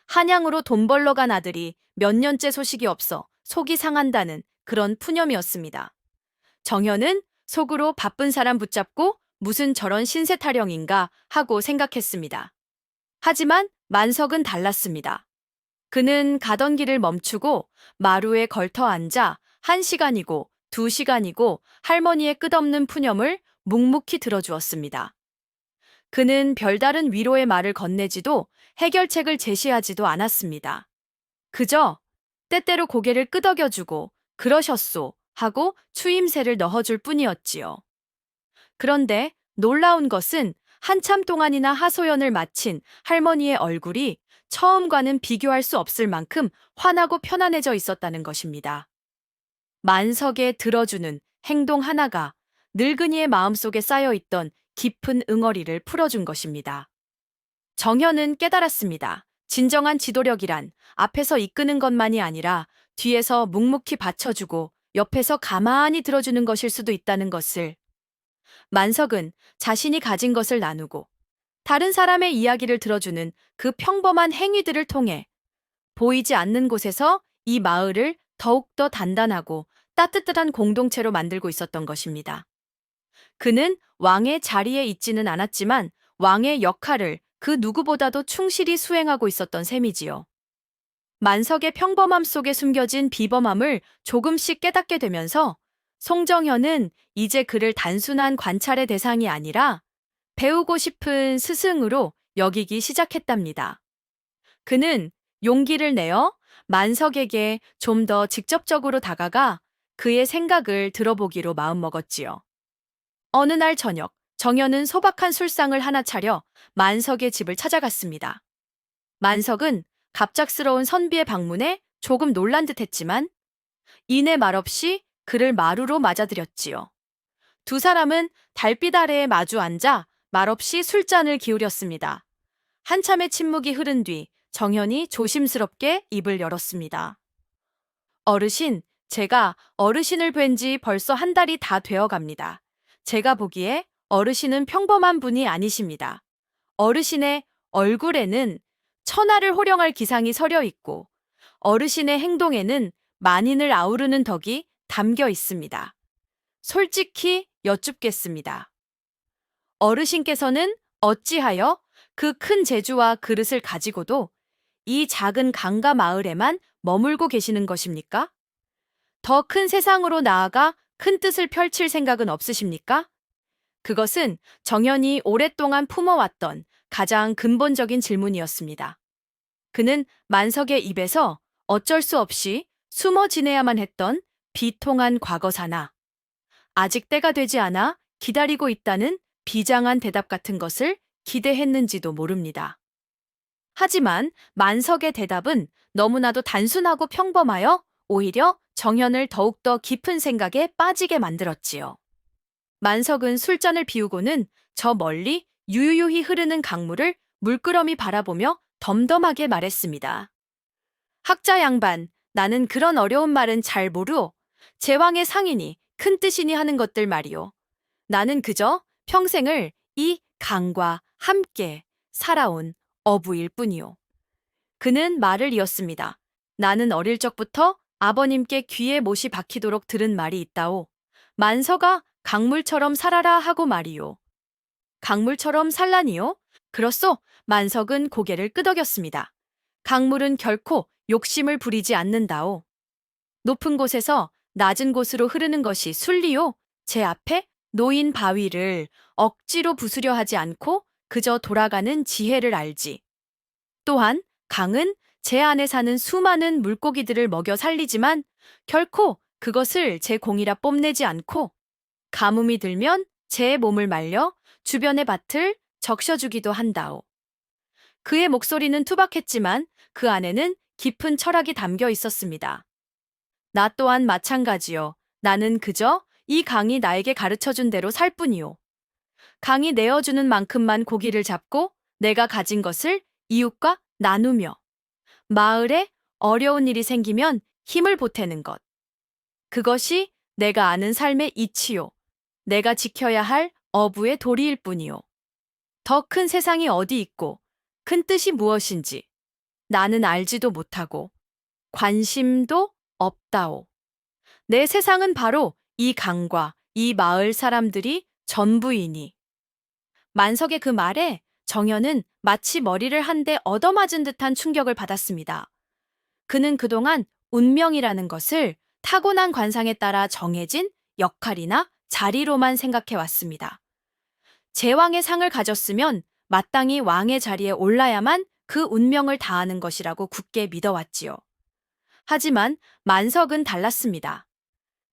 한양으로 돈 벌러 간 아들이 몇 년째 소식이 없어 속이 상한다는 그런 푸념이었습니다. 정현은 속으로 바쁜 사람 붙잡고 무슨 저런 신세 타령인가 하고 생각했습니다. 하지만 만석은 달랐습니다. 그는 가던 길을 멈추고 마루에 걸터 앉아 1시간이고 2시간이고 할머니의 끝없는 푸념을 묵묵히 들어주었습니다. 그는 별다른 위로의 말을 건네지도 해결책을 제시하지도 않았습니다. 그저 때때로 고개를 끄덕여주고 그러셨소 하고 추임새를 넣어줄 뿐이었지요. 그런데 놀라운 것은 한참 동안이나 하소연을 마친 할머니의 얼굴이 처음과는 비교할 수 없을 만큼 환하고 편안해져 있었다는 것입니다. 만석에 들어주는 행동 하나가 늙은이의 마음속에 쌓여있던 깊은 응어리를 풀어준 것입니다. 정현은 깨달았습니다. 진정한 지도력이란 앞에서 이끄는 것만이 아니라 뒤에서 묵묵히 받쳐주고 옆에서 가만히 들어주는 것일 수도 있다는 것을. 만석은 자신이 가진 것을 나누고 다른 사람의 이야기를 들어주는 그 평범한 행위들을 통해 보이지 않는 곳에서 이 마을을 더욱더 단단하고 따뜻한 공동체로 만들고 있었던 것입니다. 그는 왕의 자리에 있지는 않았지만 왕의 역할을 그 누구보다도 충실히 수행하고 있었던 셈이지요. 만석의 평범함 속에 숨겨진 비범함을 조금씩 깨닫게 되면서 송정현은 이제 그를 단순한 관찰의 대상이 아니라 배우고 싶은 스승으로 여기기 시작했답니다. 그는 용기를 내어 만석에게 좀 더 직접적으로 다가가 그의 생각을 들어보기로 마음먹었지요. 어느 날 저녁, 정현은 소박한 술상을 하나 차려 만석의 집을 찾아갔습니다. 만석은 갑작스러운 선비의 방문에 조금 놀란 듯 했지만 이내 말없이 그를 마루로 맞아들였지요. 두 사람은 달빛 아래에 마주 앉아 말없이 술잔을 기울였습니다. 한참의 침묵이 흐른 뒤 정현이 조심스럽게 입을 열었습니다. 어르신, 제가 어르신을 뵌 지 벌써 한 달이 다 되어 갑니다. 제가 보기에 어르신은 평범한 분이 아니십니다. 어르신의 얼굴에는 천하를 호령할 기상이 서려 있고 어르신의 행동에는 만인을 아우르는 덕이 담겨 있습니다. 솔직히 여쭙겠습니다. 어르신께서는 어찌하여 그 큰 재주와 그릇을 가지고도 이 작은 강가 마을에만 머물고 계시는 것입니까? 더 큰 세상으로 나아가 큰 뜻을 펼칠 생각은 없으십니까? 그것은 정현이 오랫동안 품어왔던 가장 근본적인 질문이었습니다. 그는 만석의 입에서 어쩔 수 없이 숨어 지내야만 했던 비통한 과거사나 아직 때가 되지 않아 기다리고 있다는 비장한 대답 같은 것을 기대했는지도 모릅니다. 하지만 만석의 대답은 너무나도 단순하고 평범하여 오히려 정현을 더욱더 깊은 생각에 빠지게 만들었지요. 만석은 술잔을 비우고는 저 멀리 유유히 흐르는 강물을 물끄러미 바라보며 덤덤하게 말했습니다. 학자 양반, 나는 그런 어려운 말은 잘 모르오. 제왕의 상이니 큰 뜻이니 하는 것들 말이오. 나는 그저 평생을 이 강과 함께 살아온 어부일 뿐이오. 그는 말을 이었습니다. 나는 어릴 적부터 아버님께 귀에 못이 박히도록 들은 말이 있다오. 만서가 강물처럼 살아라 하고 말이오. 강물처럼 살라니요? 그렇소. 만석은 고개를 끄덕였습니다. 강물은 결코 욕심을 부리지 않는다오. 높은 곳에서 낮은 곳으로 흐르는 것이 순리요. 제 앞에 놓인 바위를 억지로 부수려 하지 않고 그저 돌아가는 지혜를 알지. 또한 강은 제 안에 사는 수많은 물고기들을 먹여 살리지만 결코 그것을 제 공이라 뽐내지 않고 가뭄이 들면 제 몸을 말려 주변의 밭을 적셔주기도 한다오. 그의 목소리는 투박했지만 그 안에는 깊은 철학이 담겨 있었습니다. 나 또한 마찬가지요. 나는 그저 이 강이 나에게 가르쳐준 대로 살 뿐이요. 강이 내어주는 만큼만 고기를 잡고 내가 가진 것을 이웃과 나누며 마을에 어려운 일이 생기면 힘을 보태는 것. 그것이 내가 아는 삶의 이치요. 내가 지켜야 할 어부의 도리일 뿐이요. 더 큰 세상이 어디 있고 큰 뜻이 무엇인지 나는 알지도 못하고 관심도 없다오. 내 세상은 바로 이 강과 이 마을 사람들이 전부이니. 만석의 그 말에 정연은 마치 머리를 한 대 얻어맞은 듯한 충격을 받았습니다. 그는 그동안 운명이라는 것을 타고난 관상에 따라 정해진 역할이나 자리로만 생각해 왔습니다. 제왕의 상을 가졌으면 마땅히 왕의 자리에 올라야만 그 운명을 다하는 것이라고 굳게 믿어왔지요. 하지만 만석은 달랐습니다.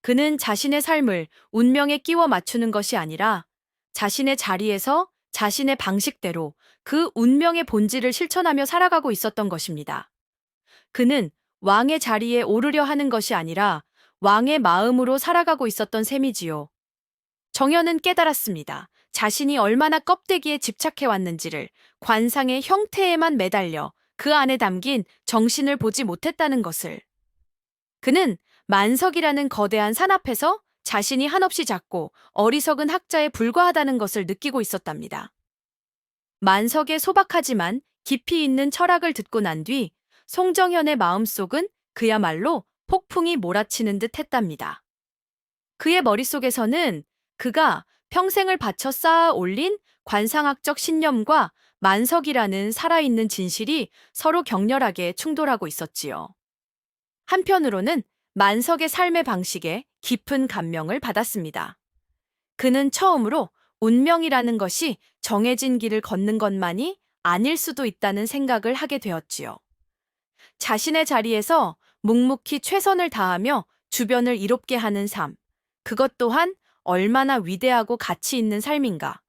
그는 자신의 삶을 운명에 끼워 맞추는 것이 아니라 자신의 자리에서 자신의 방식대로 그 운명의 본질을 실천하며 살아가고 있었던 것입니다. 그는 왕의 자리에 오르려 하는 것이 아니라 왕의 마음으로 살아가고 있었던 셈이지요. 정연은 깨달았습니다. 자신이 얼마나 껍데기에 집착해 왔는지를, 관상의 형태에만 매달려 그 안에 담긴 정신을 보지 못했다는 것을. 그는 만석이라는 거대한 산 앞에서 자신이 한없이 작고 어리석은 학자에 불과하다는 것을 느끼고 있었답니다. 만석의 소박하지만 깊이 있는 철학을 듣고 난 뒤 송정현의 마음속은 그야말로 폭풍이 몰아치는 듯 했답니다. 그의 머릿속에서는 그가 평생을 바쳐 쌓아 올린 관상학적 신념과 만석이라는 살아있는 진실이 서로 격렬하게 충돌하고 있었지요. 한편으로는 만석의 삶의 방식에 깊은 감명을 받았습니다. 그는 처음으로 운명이라는 것이 정해진 길을 걷는 것만이 아닐 수도 있다는 생각을 하게 되었지요. 자신의 자리에서 묵묵히 최선을 다하며 주변을 이롭게 하는 삶, 그것 또한 얼마나 위대하고 가치 있는 삶인가.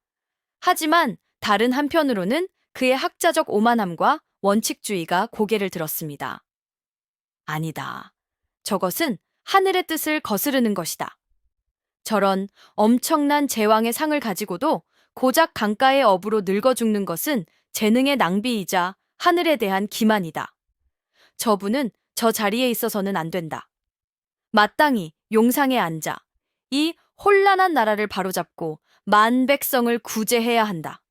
하지만 다른 한편으로는 그의 학자적 오만함과 원칙주의가 고개를 들었습니다. 아니다. 저것은 하늘의 뜻을 거스르는 것이다. 저런 엄청난 제왕의 상을 가지고도 고작 강가의 어부로 늙어 죽는 것은 재능의 낭비이자 하늘에 대한 기만이다. 저분은 저 자리에 있어서는 안 된다. 마땅히 용상에 앉아 이 혼란한 나라를 바로잡고 만백성을 구제해야 한다.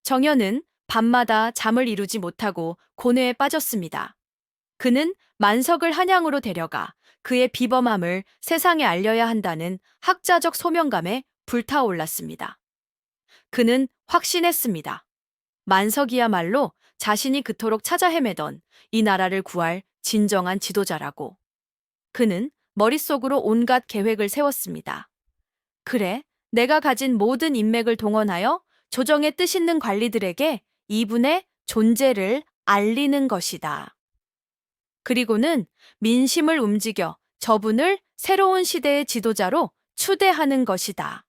정연은 밤마다 잠을 이루지 못하고 고뇌에 빠졌습니다. 그는 만석을 한양으로 데려가 그의 비범함을 세상에 알려야 한다는 학자적 소명감에 불타올랐습니다. 그는 확신했습니다. 만석이야말로 자신이 그토록 찾아 헤매던 이 나라를 구할 진정한 지도자라고. 그는 머릿속으로 온갖 계획을 세웠습니다. 그래, 내가 가진 모든 인맥을 동원하여 조정의 뜻 있는 관리들에게 이분의 존재를 알리는 것이다. 그리고는 민심을 움직여 저분을 새로운 시대의 지도자로 추대하는 것이다.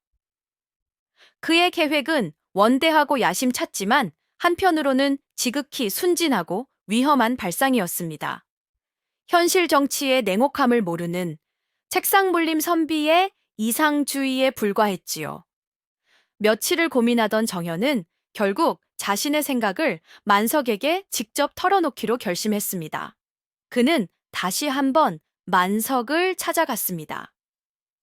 그의 계획은 원대하고 야심찼지만 한편으로는 지극히 순진하고 위험한 발상이었습니다. 현실 정치의 냉혹함을 모르는 책상물림 선비의 이상주의에 불과했지요. 며칠을 고민하던 정현은 결국 자신의 생각을 만석에게 직접 털어놓기로 결심했습니다. 그는 다시 한번 만석을 찾아갔습니다.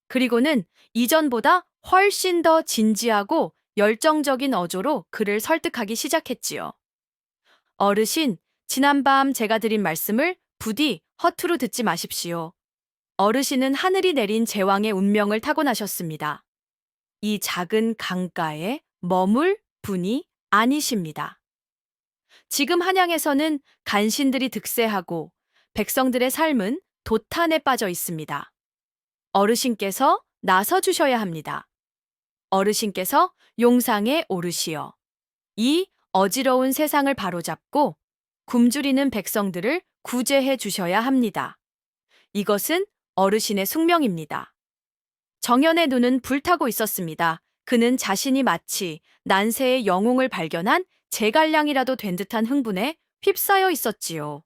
그리고는 이전보다 훨씬 더 진지하고 열정적인 어조로 그를 설득하기 시작했지요. 어르신, 지난밤 제가 드린 말씀을 부디 허투루 듣지 마십시오. 어르신은 하늘이 내린 제왕의 운명을 타고나셨습니다. 이 작은 강가에 머물 분이 아니십니다. 지금 한양에서는 간신들이 득세하고 백성들의 삶은 도탄에 빠져 있습니다. 어르신께서 나서 주셔야 합니다. 어르신께서 용상에 오르시어 이 어지러운 세상을 바로잡고 굶주리는 백성들을 구제해 주셔야 합니다. 이것은 어르신의 숙명입니다. 정연의 눈은 불타고 있었습니다. 그는 자신이 마치 난세의 영웅을 발견한 제갈량이라도 된 듯한 흥분에 휩싸여 있었지요.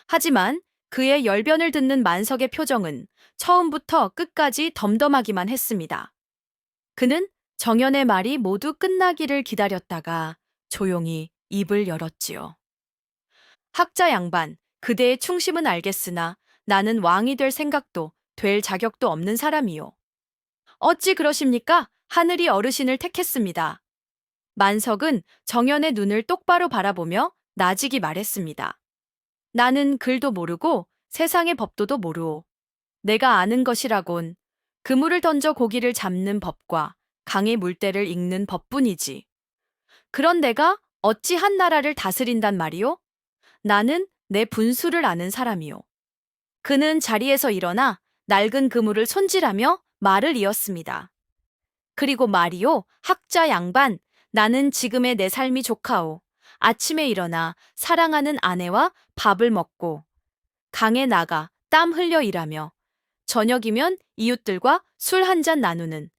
하지만 그의 열변을 듣는 만석의 표정은 처음부터 끝까지 덤덤하기만 했습니다. 그는 정연의 말이 모두 끝나기를 기다렸다가 조용히 입을 열었지요. 학자 양반, 그대의 충심은 알겠으나 나는 왕이 될 생각도 될 자격도 없는 사람이요. 어찌 그러십니까? 하늘이 어르신을 택했습니다. 만석은 정연의 눈을 똑바로 바라보며 나직이 말했습니다. 나는 글도 모르고 세상의 법도도 모르오. 내가 아는 것이라곤 그물을 던져 고기를 잡는 법과 강의 물때를 읽는 법뿐이지. 그런 내가 어찌 한 나라를 다스린단 말이오? 나는 내 분수를 아는 사람이오. 그는 자리에서 일어나 낡은 그물을 손질하며 말을 이었습니다. 그리고 말이오, 학자 양반, 나는 지금의 내 삶이 좋카오. 아침에 일어나 사랑하는 아내와 밥을 먹고 강에 나가 땀 흘려 일하며 저녁이면 이웃들과 술 한 잔 나누는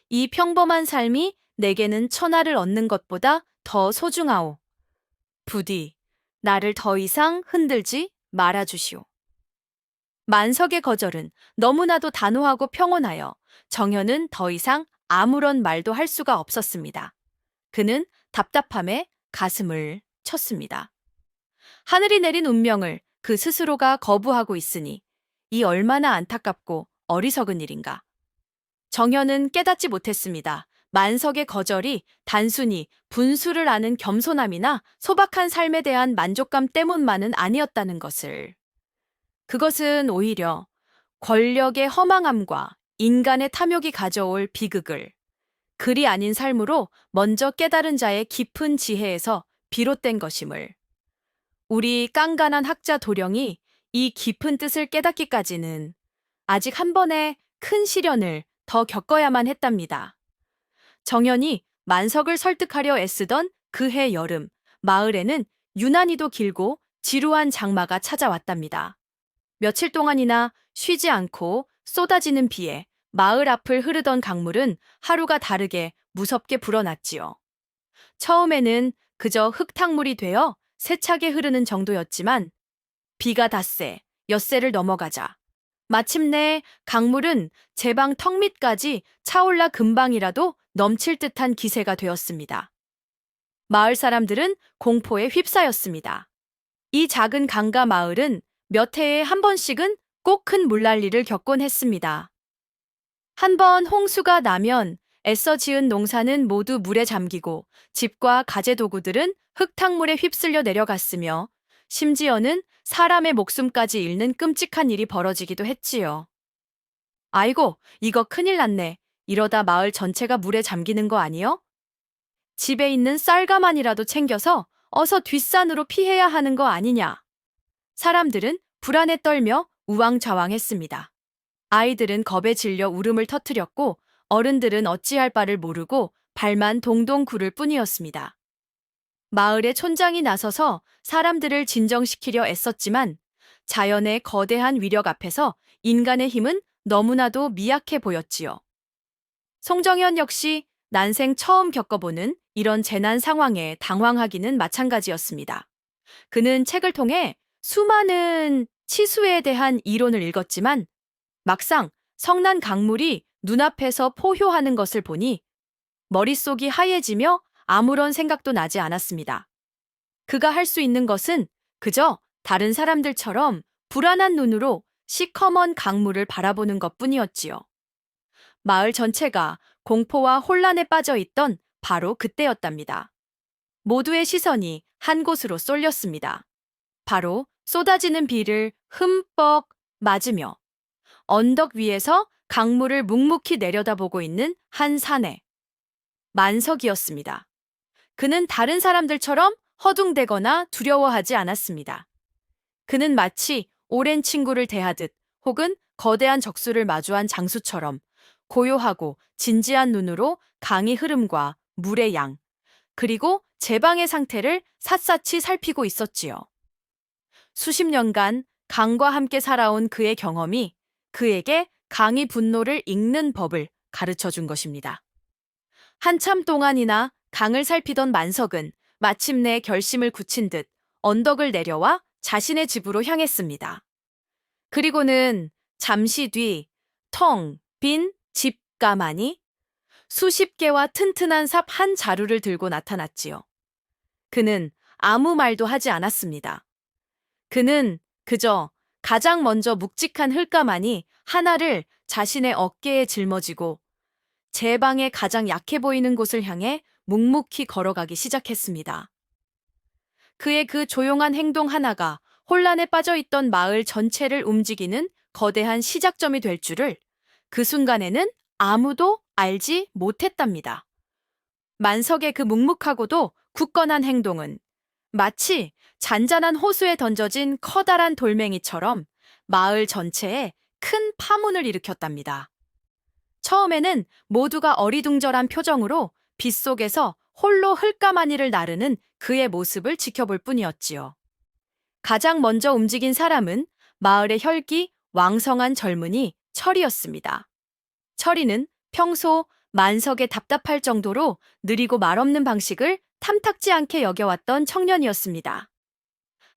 이 평범한 삶이 내게는 천하를 얻는 것보다 더 소중하오. 부디 나를 더 이상 흔들지 말아주시오. 만석의 거절은 너무나도 단호하고 평온하여 정현은 더 이상 아무런 말도 할 수가 없었습니다. 그는 답답함에 가슴을 쳤습니다. 하늘이 내린 운명을 그 스스로가 거부하고 있으니 이 얼마나 안타깝고 어리석은 일인가. 정현은 깨닫지 못했습니다. 만석의 거절이 단순히 분수를 아는 겸손함이나 소박한 삶에 대한 만족감 때문만은 아니었다는 것을. 그것은 오히려 권력의 허망함과 인간의 탐욕이 가져올 비극을 글이 아닌 삶으로 먼저 깨달은 자의 깊은 지혜에서 비롯된 것임을. 우리 깐깐한 학자 도령이 이 깊은 뜻을 깨닫기까지는 아직 한 번의 큰 시련을 더 겪어야만 했답니다. 정연이 만석을 설득하려 애쓰던 그해 여름, 마을에는 유난히도 길고 지루한 장마가 찾아왔답니다. 며칠 동안이나 쉬지 않고 쏟아지는 비에 마을 앞을 흐르던 강물은 하루가 다르게 무섭게 불어났지요. 처음에는 그저 흙탕물이 되어 세차게 흐르는 정도였지만 비가 닷새, 엿새를 넘어가자 마침내 강물은 제방 턱 밑까지 차올라 금방이라도 넘칠 듯한 기세가 되었습니다. 마을 사람들은 공포에 휩싸였습니다. 이 작은 강가 마을은 몇 해에 한 번씩은 꼭 큰 물난리를 겪곤 했습니다. 한 번 홍수가 나면 애써 지은 농사는 모두 물에 잠기고 집과 가재 도구들은 흙탕물에 휩쓸려 내려갔으며 심지어는 사람의 목숨까지 잃는 끔찍한 일이 벌어지기도 했지요. 아이고, 이거 큰일 났네. 이러다 마을 전체가 물에 잠기는 거 아니요? 집에 있는 쌀가만이라도 챙겨서 어서 뒷산으로 피해야 하는 거 아니냐. 사람들은 불안에 떨며 우왕좌왕했습니다. 아이들은 겁에 질려 울음을 터뜨렸고 어른들은 어찌할 바를 모르고 발만 동동 구를 뿐이었습니다. 마을의 촌장이 나서서 사람들을 진정시키려 애썼지만 자연의 거대한 위력 앞에서 인간의 힘은 너무나도 미약해 보였지요. 송정현 역시 난생 처음 겪어보는 이런 재난 상황에 당황하기는 마찬가지였습니다. 그는 책을 통해 수많은 치수에 대한 이론을 읽었지만 막상 성난 강물이 눈앞에서 포효하는 것을 보니 머릿속이 하얘지며 아무런 생각도 나지 않았습니다. 그가 할 수 있는 것은 그저 다른 사람들처럼 불안한 눈으로 시커먼 강물을 바라보는 것뿐이었지요. 마을 전체가 공포와 혼란에 빠져 있던 바로 그때였답니다. 모두의 시선이 한 곳으로 쏠렸습니다. 바로 쏟아지는 비를 흠뻑 맞으며 언덕 위에서 강물을 묵묵히 내려다보고 있는 한 사내. 만석이었습니다. 그는 다른 사람들처럼 허둥대거나 두려워하지 않았습니다. 그는 마치 오랜 친구를 대하듯 혹은 거대한 적수를 마주한 장수처럼 고요하고 진지한 눈으로 강의 흐름과 물의 양, 그리고 제방의 상태를 샅샅이 살피고 있었지요. 수십 년간 강과 함께 살아온 그의 경험이 그에게 강의 분노를 읽는 법을 가르쳐 준 것입니다. 한참 동안이나 강을 살피던 만석은 마침내 결심을 굳힌 듯 언덕을 내려와 자신의 집으로 향했습니다. 그리고는 잠시 뒤 텅 빈 집 가만히 수십 개와 튼튼한 삽 한 자루를 들고 나타났지요. 그는 아무 말도 하지 않았습니다. 그는 그저 가장 먼저 묵직한 흙가마니 하나를 자신의 어깨에 짊어지고 제 방의 가장 약해 보이는 곳을 향해 묵묵히 걸어가기 시작했습니다. 그의 그 조용한 행동 하나가 혼란에 빠져 있던 마을 전체를 움직이는 거대한 시작점이 될 줄을 그 순간에는 아무도 알지 못했답니다. 만석의 그 묵묵하고도 굳건한 행동은 마치 잔잔한 호수에 던져진 커다란 돌멩이처럼 마을 전체에 큰 파문을 일으켰답니다. 처음에는 모두가 어리둥절한 표정으로 빗속에서 홀로 흙가마니를 나르는 그의 모습을 지켜볼 뿐이었지요. 가장 먼저 움직인 사람은 마을의 혈기 왕성한 젊은이 철이었습니다. 철이는 평소 만석에 답답할 정도로 느리고 말없는 방식을 탐탁지 않게 여겨왔던 청년이었습니다.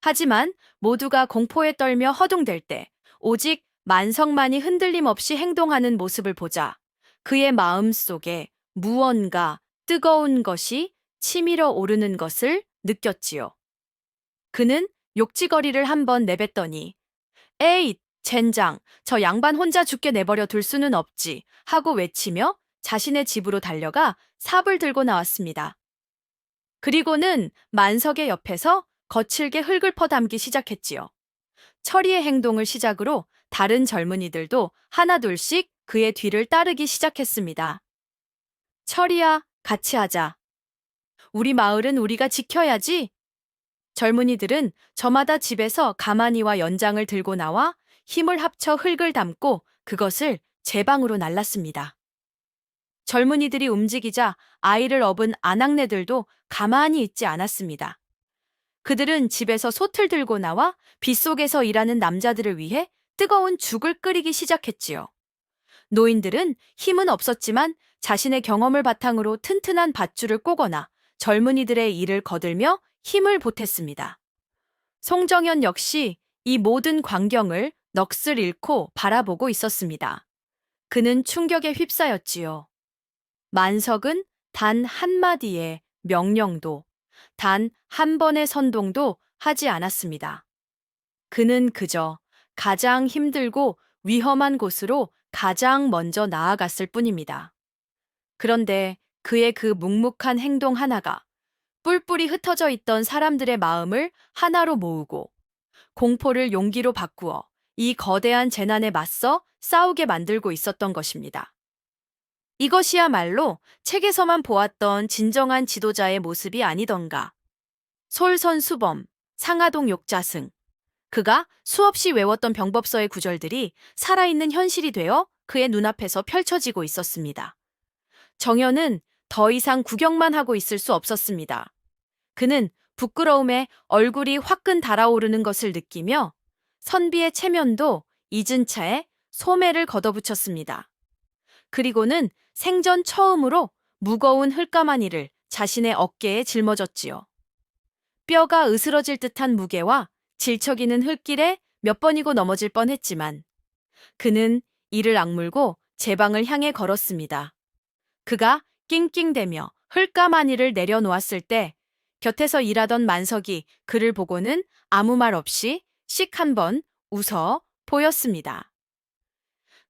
하지만 모두가 공포에 떨며 허둥댈 때 오직 만석만이 흔들림 없이 행동하는 모습을 보자 그의 마음 속에 무언가 뜨거운 것이 치밀어 오르는 것을 느꼈지요. 그는 욕지거리를 한번 내뱉더니 에이, 젠장, 저 양반 혼자 죽게 내버려 둘 수는 없지 하고 외치며 자신의 집으로 달려가 삽을 들고 나왔습니다. 그리고는 만석의 옆에서 거칠게 흙을 퍼담기 시작했지요. 철이의 행동을 시작으로 다른 젊은이들도 하나둘씩 그의 뒤를 따르기 시작했습니다. 철이야, 같이 하자. 우리 마을은 우리가 지켜야지. 젊은이들은 저마다 집에서 가마니와 연장을 들고 나와 힘을 합쳐 흙을 담고 그것을 제 방으로 날랐습니다. 젊은이들이 움직이자 아이를 업은 아낙네들도 가만히 있지 않았습니다. 그들은 집에서 솥을 들고 나와 빗속에서 일하는 남자들을 위해 뜨거운 죽을 끓이기 시작했지요. 노인들은 힘은 없었지만 자신의 경험을 바탕으로 튼튼한 밧줄을 꼬거나 젊은이들의 일을 거들며 힘을 보탰습니다. 송정현 역시 이 모든 광경을 넋을 잃고 바라보고 있었습니다. 그는 충격에 휩싸였지요. 만석은 단 한마디의 명령도, 단 한 번의 선동도 하지 않았습니다. 그는 그저 가장 힘들고 위험한 곳으로 가장 먼저 나아갔을 뿐입니다. 그런데 그의 그 묵묵한 행동 하나가 뿔뿔이 흩어져 있던 사람들의 마음을 하나로 모으고 공포를 용기로 바꾸어 이 거대한 재난에 맞서 싸우게 만들고 있었던 것입니다. 이것이야말로 책에서만 보았던 진정한 지도자의 모습이 아니던가. 솔선수범, 상하동 욕자승. 그가 수없이 외웠던 병법서의 구절들이 살아있는 현실이 되어 그의 눈앞에서 펼쳐지고 있었습니다. 정연은 더 이상 구경만 하고 있을 수 없었습니다. 그는 부끄러움에 얼굴이 화끈 달아오르는 것을 느끼며 선비의 체면도 잊은 차에 소매를 걷어붙였습니다. 그리고는 생전 처음으로 무거운 흙가마니를 자신의 어깨에 짊어졌지요. 뼈가 으스러질 듯한 무게와 질척이는 흙길에 몇 번이고 넘어질 뻔했지만 그는 이를 악물고 제 방을 향해 걸었습니다. 그가 낑낑대며 흙가마니를 내려놓았을 때 곁에서 일하던 만석이 그를 보고는 아무 말 없이 씩 한 번 웃어 보였습니다.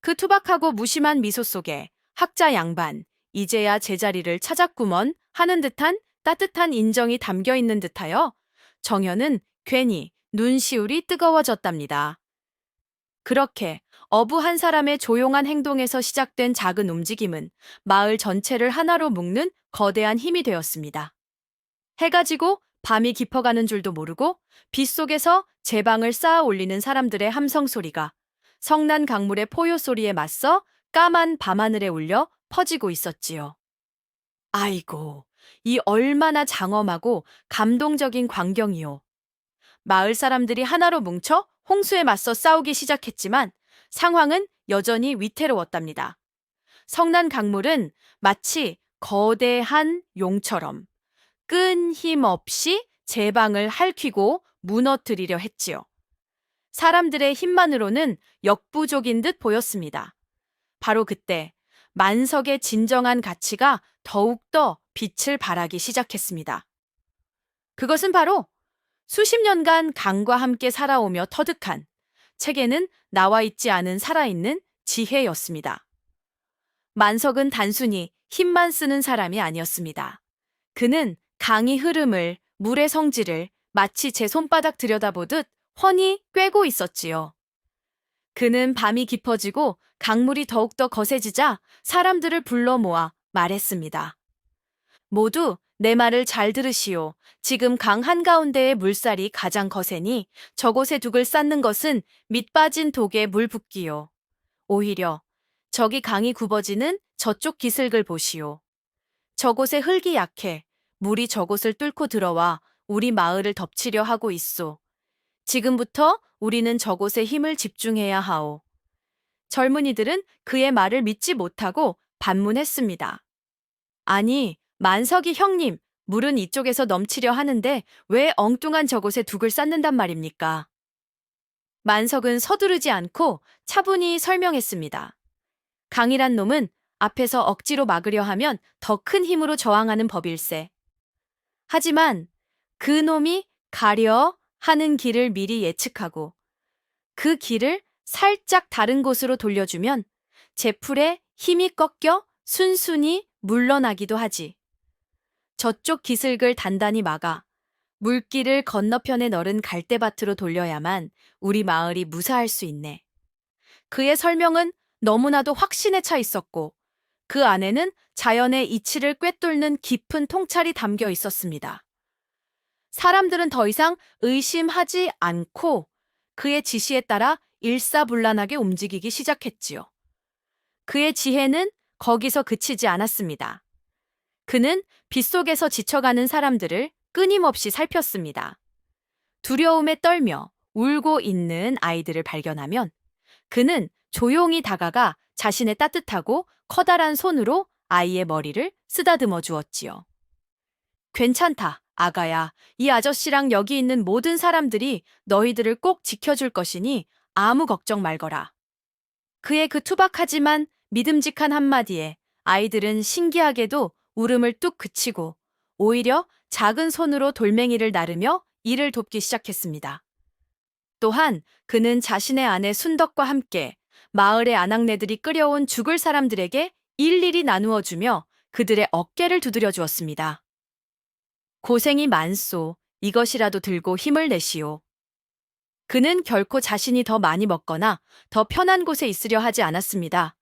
그 투박하고 무심한 미소 속에 학자 양반, 이제야 제자리를 찾았구먼 하는 듯한 따뜻한 인정이 담겨 있는 듯하여 정연은 괜히 눈시울이 뜨거워졌답니다. 그렇게 어부 한 사람의 조용한 행동에서 시작된 작은 움직임은 마을 전체를 하나로 묶는 거대한 힘이 되었습니다. 해가 지고 밤이 깊어가는 줄도 모르고 빗속에서 제방을 쌓아 올리는 사람들의 함성 소리가 성난 강물의 포효 소리에 맞서 까만 밤하늘에 울려 퍼지고 있었지요. 아이고, 이 얼마나 장엄하고 감동적인 광경이요. 마을 사람들이 하나로 뭉쳐 홍수에 맞서 싸우기 시작했지만 상황은 여전히 위태로웠답니다. 성난 강물은 마치 거대한 용처럼 끊임없이 제방을 핥히고 무너뜨리려 했지요. 사람들의 힘만으로는 역부족인 듯 보였습니다. 바로 그때 만석의 진정한 가치가 더욱더 빛을 발하기 시작했습니다. 그것은 바로 수십 년간 강과 함께 살아오며 터득한 책에는 나와 있지 않은 살아있는 지혜였습니다. 만석은 단순히 힘만 쓰는 사람이 아니었습니다. 그는 강의 흐름을, 물의 성질을 마치 제 손바닥 들여다보듯 훤히 꿰고 있었지요. 그는 밤이 깊어지고 강물이 더욱더 거세지자 사람들을 불러 모아 말했습니다. 모두 내 말을 잘 들으시오. 지금 강 한가운데의 물살이 가장 거세니 저곳에 둑을 쌓는 것은 밑 빠진 독에 물 붓기요. 오히려 저기 강이 굽어지는 저쪽 기슭을 보시오. 저곳에 흙이 약해 물이 저곳을 뚫고 들어와 우리 마을을 덮치려 하고 있소. 지금부터 우리는 저곳에 힘을 집중해야 하오. 젊은이들은 그의 말을 믿지 못하고 반문했습니다. 아니, 만석이 형님, 물은 이쪽에서 넘치려 하는데 왜 엉뚱한 저곳에 둑을 쌓는단 말입니까? 만석은 서두르지 않고 차분히 설명했습니다. 강이란 놈은 앞에서 억지로 막으려 하면 더 큰 힘으로 저항하는 법일세. 하지만 그 놈이 가려 하는 길을 미리 예측하고 그 길을 살짝 다른 곳으로 돌려주면 제풀에 힘이 꺾여 순순히 물러나기도 하지. 저쪽 기슭을 단단히 막아 물길을 건너편에 너른 갈대밭으로 돌려야만 우리 마을이 무사할 수 있네. 그의 설명은 너무나도 확신에 차 있었고 그 안에는 자연의 이치를 꿰뚫는 깊은 통찰이 담겨 있었습니다. 사람들은 더 이상 의심하지 않고 그의 지시에 따라 일사불란하게 움직이기 시작했지요. 그의 지혜는 거기서 그치지 않았습니다. 그는 빗속에서 지쳐가는 사람들을 끊임없이 살폈습니다. 두려움에 떨며 울고 있는 아이들을 발견하면 그는 조용히 다가가 자신의 따뜻하고 커다란 손으로 아이의 머리를 쓰다듬어 주었지요. 괜찮다, 아가야. 이 아저씨랑 여기 있는 모든 사람들이 너희들을 꼭 지켜줄 것이니 아무 걱정 말거라. 그의 그 투박하지만 믿음직한 한마디에 아이들은 신기하게도 울음을 뚝 그치고 오히려 작은 손으로 돌멩이를 나르며 일을 돕기 시작했습니다. 또한 그는 자신의 아내 순덕과 함께 마을의 아낙네들이 끌여온 죽을 사람들에게 일일이 나누어 주며 그들의 어깨를 두드려 주었습니다. 고생이 많소. 이것이라도 들고 힘을 내시오. 그는 결코 자신이 더 많이 먹거나 더 편한 곳에 있으려 하지 않았습니다.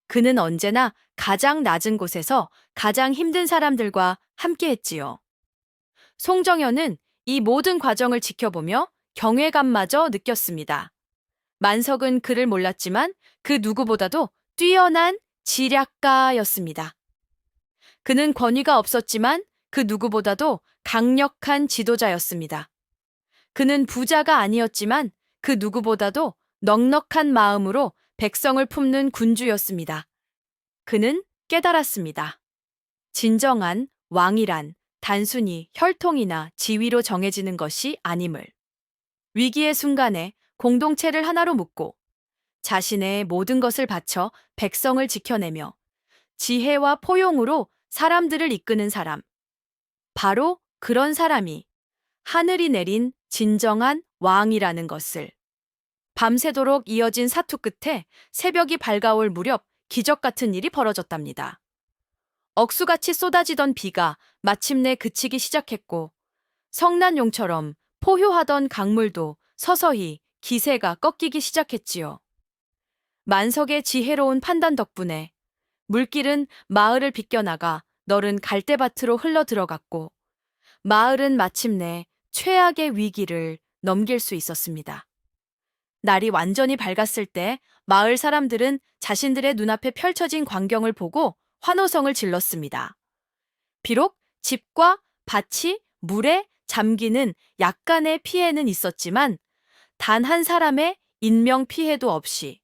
그는 언제나 가장 낮은 곳에서 가장 힘든 사람들과 함께 했지요. 송정현은 이 모든 과정을 지켜보며 경외감마저 느꼈습니다. 만석은 그를 몰랐지만 그 누구보다도 뛰어난 지략가였습니다. 그는 권위가 없었지만 그 누구보다도 강력한 지도자였습니다. 그는 부자가 아니었지만 그 누구보다도 넉넉한 마음으로 백성을 품는 군주였습니다. 그는 깨달았습니다. 진정한 왕이란 단순히 혈통이나 지위로 정해지는 것이 아님을. 위기의 순간에 공동체를 하나로 묶고 자신의 모든 것을 바쳐 백성을 지켜내며 지혜와 포용으로 사람들을 이끄는 사람. 바로 그런 사람이 하늘이 내린 진정한 왕이라는 것을. 밤새도록 이어진 사투 끝에 새벽이 밝아올 무렵 기적 같은 일이 벌어졌답니다. 억수같이 쏟아지던 비가 마침내 그치기 시작했고 성난용처럼 포효하던 강물도 서서히 기세가 꺾이기 시작했지요. 만석의 지혜로운 판단 덕분에 물길은 마을을 비껴나가 너른 갈대밭으로 흘러 들어갔고 마을은 마침내 최악의 위기를 넘길 수 있었습니다. 날이 완전히 밝았을 때 마을 사람들은 자신들의 눈앞에 펼쳐진 광경을 보고 환호성을 질렀습니다. 비록 집과 밭이 물에 잠기는 약간의 피해는 있었지만 단 한 사람의 인명 피해도 없이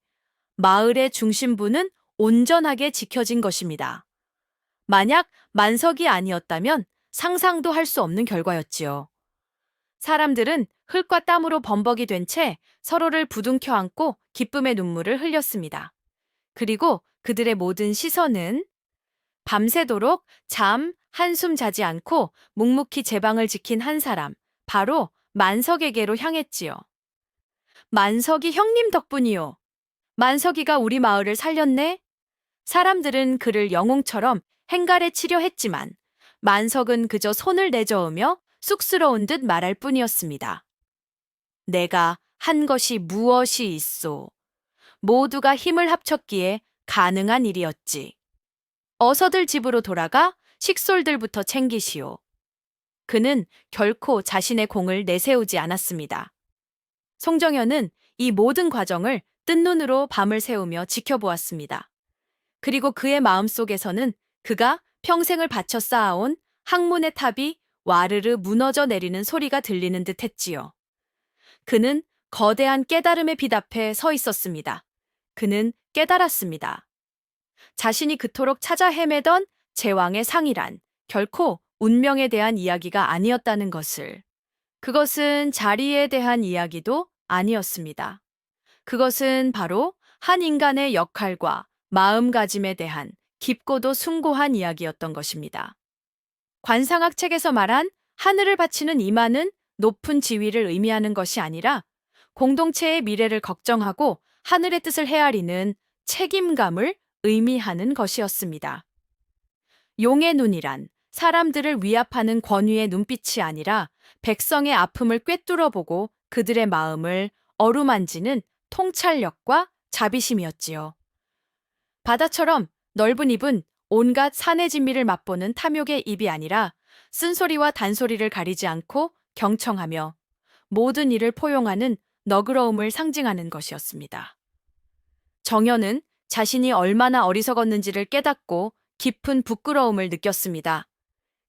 마을의 중심부는 온전하게 지켜진 것입니다. 만약 만석이 아니었다면 상상도 할 수 없는 결과였지요. 사람들은 흙과 땀으로 범벅이 된 채 서로를 부둥켜 안고 기쁨의 눈물을 흘렸습니다. 그리고 그들의 모든 시선은 밤새도록 한숨 자지 않고 묵묵히 제방을 지킨 한 사람, 바로 만석에게로 향했지요. 만석이 형님 덕분이요. 만석이가 우리 마을을 살렸네? 사람들은 그를 영웅처럼 행가래 치려 했지만 만석은 그저 손을 내저으며 쑥스러운 듯 말할 뿐이었습니다. 내가 한 것이 무엇이 있소? 모두가 힘을 합쳤기에 가능한 일이었지. 어서들 집으로 돌아가 식솔들부터 챙기시오. 그는 결코 자신의 공을 내세우지 않았습니다. 송정현은 이 모든 과정을 뜬 눈으로 밤을 새우며 지켜보았습니다. 그리고 그의 마음속에서는 그가 평생을 바쳐 쌓아온 학문의 탑이 와르르 무너져 내리는 소리가 들리는 듯 했지요. 그는 거대한 깨달음의 빛 앞에 서 있었습니다. 그는 깨달았습니다. 자신이 그토록 찾아 헤매던 제왕의 상이란 결코 운명에 대한 이야기가 아니었다는 것을. 그것은 자리에 대한 이야기도 아니었습니다. 그것은 바로 한 인간의 역할과 마음가짐에 대한 깊고도 숭고한 이야기였던 것입니다. 관상학 책에서 말한 하늘을 바치는 이마는 높은 지위를 의미하는 것이 아니라 공동체의 미래를 걱정하고 하늘의 뜻을 헤아리는 책임감을 의미하는 것이었습니다. 용의 눈이란 사람들을 위압하는 권위의 눈빛이 아니라 백성의 아픔을 꿰뚫어보고 그들의 마음을 어루만지는 통찰력과 자비심이었지요. 바다처럼 넓은 입은 온갖 산의 진미를 맛보는 탐욕의 입이 아니라 쓴소리와 단소리를 가리지 않고 경청하며 모든 일을 포용하는 너그러움을 상징하는 것이었습니다. 정연은 자신이 얼마나 어리석었는지를 깨닫고 깊은 부끄러움을 느꼈습니다.